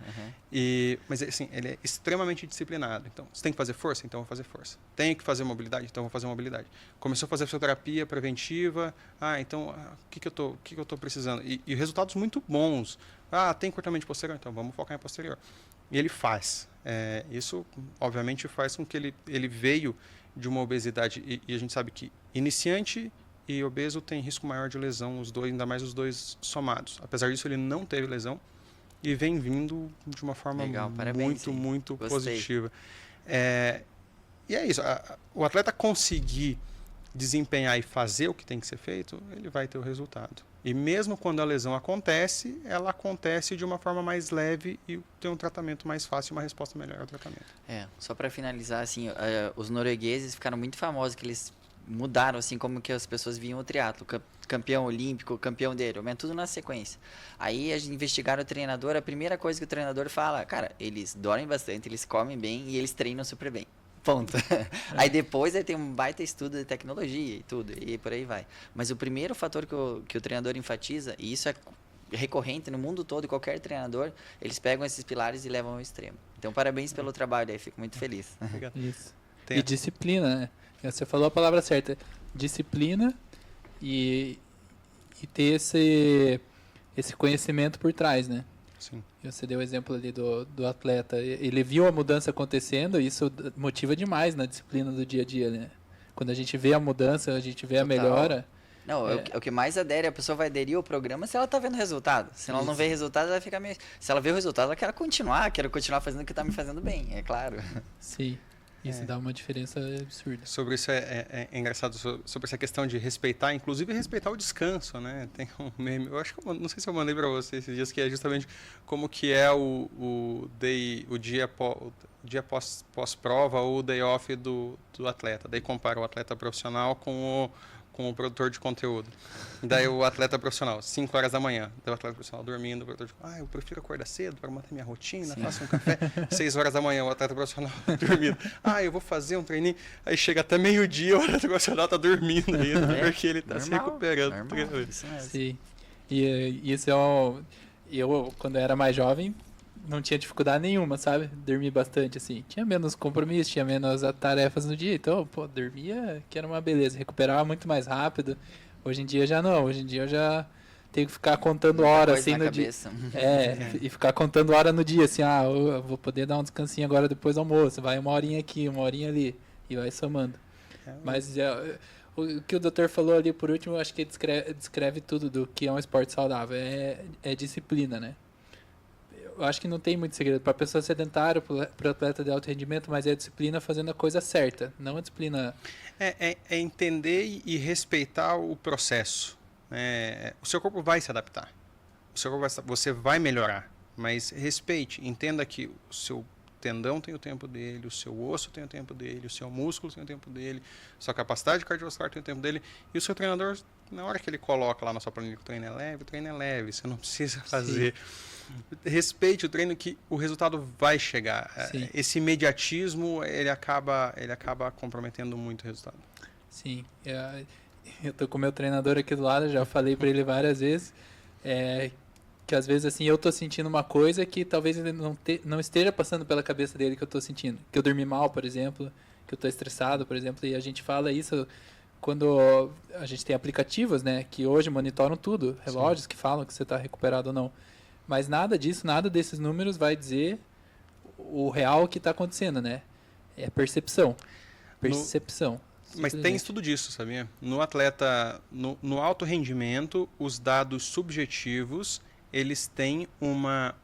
Mas assim, ele é extremamente disciplinado. Então, você tem que fazer força? Então, eu vou fazer força. Tenho que fazer mobilidade? Então, eu vou fazer mobilidade. Começou a fazer fisioterapia preventiva. Então, o que eu estou precisando? E resultados muito bons. Tem cortamento posterior? Então, vamos focar em posterior. E ele faz. Isso, obviamente, faz com que ele veio de uma obesidade, e a gente sabe que iniciante e obeso tem risco maior de lesão, os dois, ainda mais os dois somados. Apesar disso, ele não teve lesão e vem vindo de uma forma muito positiva. E é isso, o atleta conseguir desempenhar e fazer o que tem que ser feito, ele vai ter o resultado. E mesmo quando a lesão acontece, ela acontece de uma forma mais leve e tem um tratamento mais fácil, uma resposta melhor ao tratamento. Só para finalizar, assim, os noruegueses ficaram muito famosos, que eles mudaram, assim, como que as pessoas viam o triatlo, campeão olímpico, campeão de Ironman, tudo na sequência. Aí a gente investigaram o treinador, a primeira coisa que o treinador fala, cara, eles dormem bastante, eles comem bem e eles treinam super bem. Ponto. Aí depois tem um baita estudo de tecnologia e tudo, e por aí vai. Mas o primeiro fator que o treinador enfatiza, e isso é recorrente no mundo todo, qualquer treinador, eles pegam esses pilares e levam ao extremo. Então, parabéns pelo trabalho aí, fico muito feliz. Obrigado. Isso. Tem- E disciplina, né? Você falou a palavra certa. Disciplina e ter esse conhecimento por trás, né? Sim. Você deu o exemplo ali do atleta. Ele viu a mudança acontecendo e isso motiva demais na disciplina do dia a dia, né? Quando a gente vê a mudança, a gente vê a Total. melhora. Não, o que mais adere, a pessoa vai aderir ao programa se ela tá vendo resultado. Se ela não vê resultado, ela vai ficar meio... Se ela vê o resultado, ela quer continuar fazendo o que tá me fazendo bem, é claro. Sim. Isso dá uma diferença absurda. Sobre isso é engraçado, sobre essa questão de respeitar, inclusive respeitar o descanso, né? Tem um meme, eu acho que não sei se eu mandei para você esses dias, que é justamente como que é o dia pós-prova ou o day off do atleta. Daí compara o atleta profissional com o produtor de conteúdo. Daí o atleta profissional, 5 horas da manhã. Daí o atleta profissional dormindo, o produtor de eu prefiro acordar cedo para manter minha rotina, faço um café. 6 horas da manhã, o atleta profissional dormindo. Eu vou fazer um treininho. Aí chega até meio-dia, o atleta profissional tá dormindo ainda, porque ele tá se recuperando. Normal, isso mesmo. Sim. E isso eu, quando era mais jovem, não tinha dificuldade nenhuma, sabe? Dormir bastante, assim. Tinha menos compromisso, tinha menos tarefas no dia. Então, dormia que era uma beleza. Recuperava muito mais rápido. Hoje em dia já não. Hoje em dia eu já tenho que ficar contando Muita horas, coisa assim, na no dia. cabeça. E ficar contando hora no dia, assim. Eu vou poder dar um descansinho agora depois do almoço. Vai uma horinha aqui, uma horinha ali. E vai somando. Mas o que o doutor falou ali por último, eu acho que descreve tudo do que é um esporte saudável. É disciplina, né? Eu acho que não tem muito segredo. Para a pessoa sedentária, para o atleta de alto rendimento, mas é a disciplina fazendo a coisa certa, não a disciplina... É entender e respeitar o processo. O seu corpo vai se adaptar. Você vai melhorar, mas respeite. Entenda que o seu tendão tem o tempo dele, o seu osso tem o tempo dele, o seu músculo tem o tempo dele, sua capacidade cardiovascular tem o tempo dele, e o seu treinador, na hora que ele coloca lá na sua planilha que o treino é leve, você não precisa fazer... Sim. Respeite o treino que o resultado vai chegar. Sim. Esse imediatismo, ele acaba comprometendo muito o resultado. Sim. Eu tô com o meu treinador aqui do lado, já falei para ele várias vezes, que às vezes assim eu tô sentindo uma coisa que talvez ele não esteja passando pela cabeça dele que eu tô sentindo. Que eu dormi mal, por exemplo, que eu tô estressado, por exemplo, e a gente fala isso quando a gente tem aplicativos, né, que hoje monitoram tudo, relógios Sim. que falam que você está recuperado ou não. Mas nada disso, nada desses números vai dizer o real que está acontecendo, né? É percepção. Percepção. Mas tem estudo disso, sabia? No atleta, no alto rendimento, os dados subjetivos, eles têm uma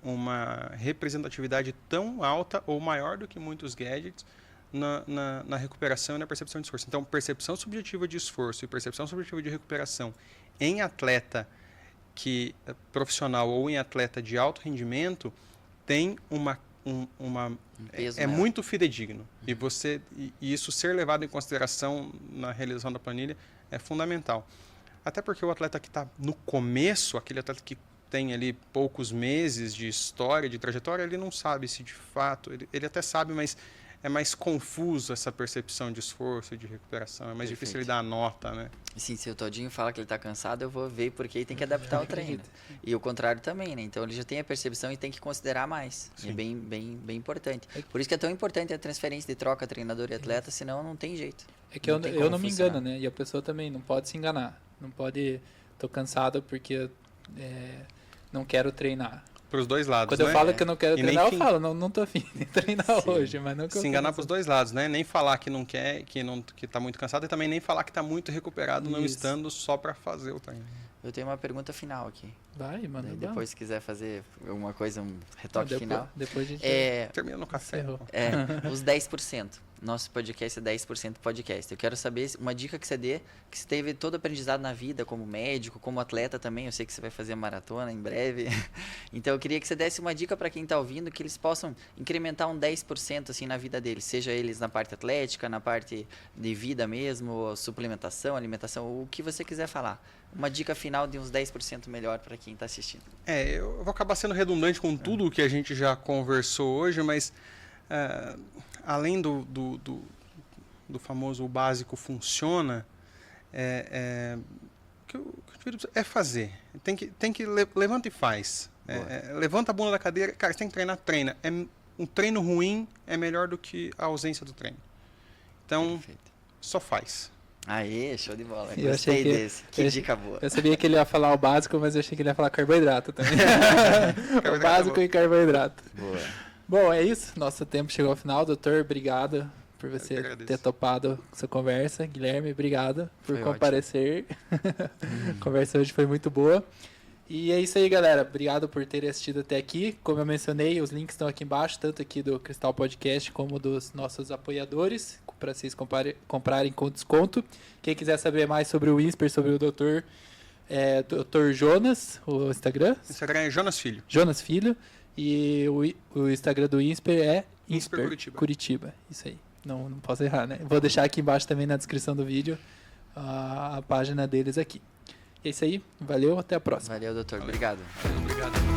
representatividade tão alta ou maior do que muitos gadgets na recuperação e na percepção de esforço. Então, percepção subjetiva de esforço e percepção subjetiva de recuperação em atleta profissional ou em atleta de alto rendimento tem peso é muito fidedigno. E isso ser levado em consideração na realização da planilha é fundamental. Até porque o atleta que está no começo, aquele atleta que tem ali poucos meses de história, de trajetória, ele não sabe se de fato... Ele até sabe, mas é mais confuso essa percepção de esforço e de recuperação. É mais difícil ele dar a nota, né? Sim, se o Todinho fala que ele está cansado, eu vou ver porque ele tem que adaptar o treino. E o contrário também, né? Então ele já tem a percepção e tem que considerar mais. Sim. É bem importante. Por isso que é tão importante a transferência de troca treinador e atleta, senão não tem jeito. É que eu não me engano, né? E a pessoa também não pode se enganar. Não pode... Tô cansado porque não quero treinar. Para os dois lados, Quando eu falo que eu não quero treinar, eu falo, não tô afim de treinar hoje, mas não que eu se enganar para os dois lados, né? Nem falar que não quer, que tá muito cansado e também nem falar que tá muito recuperado, não estando só para fazer o treino. Eu tenho uma pergunta final aqui. Vai, mano. Depois, se quiser fazer alguma coisa, um retoque final. Depois a gente termina no café. Os 10%. Nosso podcast é 10% podcast. Eu quero saber uma dica que você dê, que você teve todo aprendizado na vida, como médico, como atleta também. Eu sei que você vai fazer maratona em breve. Então, eu queria que você desse uma dica para quem está ouvindo, que eles possam incrementar um 10% assim, na vida deles. Seja eles na parte atlética, na parte de vida mesmo, suplementação, alimentação, o que você quiser falar. Uma dica final de uns 10% melhor para quem está assistindo. Eu vou acabar sendo redundante com tudo o que a gente já conversou hoje, mas além do famoso o básico funciona, o que eu digo é fazer. Tem que levanta e faz. Levanta a bunda da cadeira. Cara, você tem que treinar, treina. Um treino ruim é melhor do que a ausência do treino. Então, Perfeito. só faz. Aê, show de bola. Eu Gostei achei desse. Que dica boa. Eu sabia que ele ia falar o básico, mas eu achei que ele ia falar carboidrato também. O Carboidrato básico é e carboidrato. Boa. Bom, é isso. Nosso tempo chegou ao final. Doutor, obrigado por você Eu que agradeço. ter topado essa conversa. Guilherme, obrigado por Foi comparecer. A conversa hoje foi muito boa. E é isso aí, galera. Obrigado por terem assistido até aqui. Como eu mencionei, os links estão aqui embaixo, tanto aqui do Cristal Podcast como dos nossos apoiadores, para vocês comprarem com desconto. Quem quiser saber mais sobre o INSPER, sobre o Dr. Dr. Jonas, o Instagram? Instagram é Jonas Filho. Jonas Filho. E o Instagram do INSPER é INSPER Curitiba. Isso aí. Não posso errar, né? Vou deixar aqui embaixo também na descrição do vídeo a página deles aqui. É isso aí. Valeu, até a próxima. Valeu, doutor. Obrigado. Obrigado.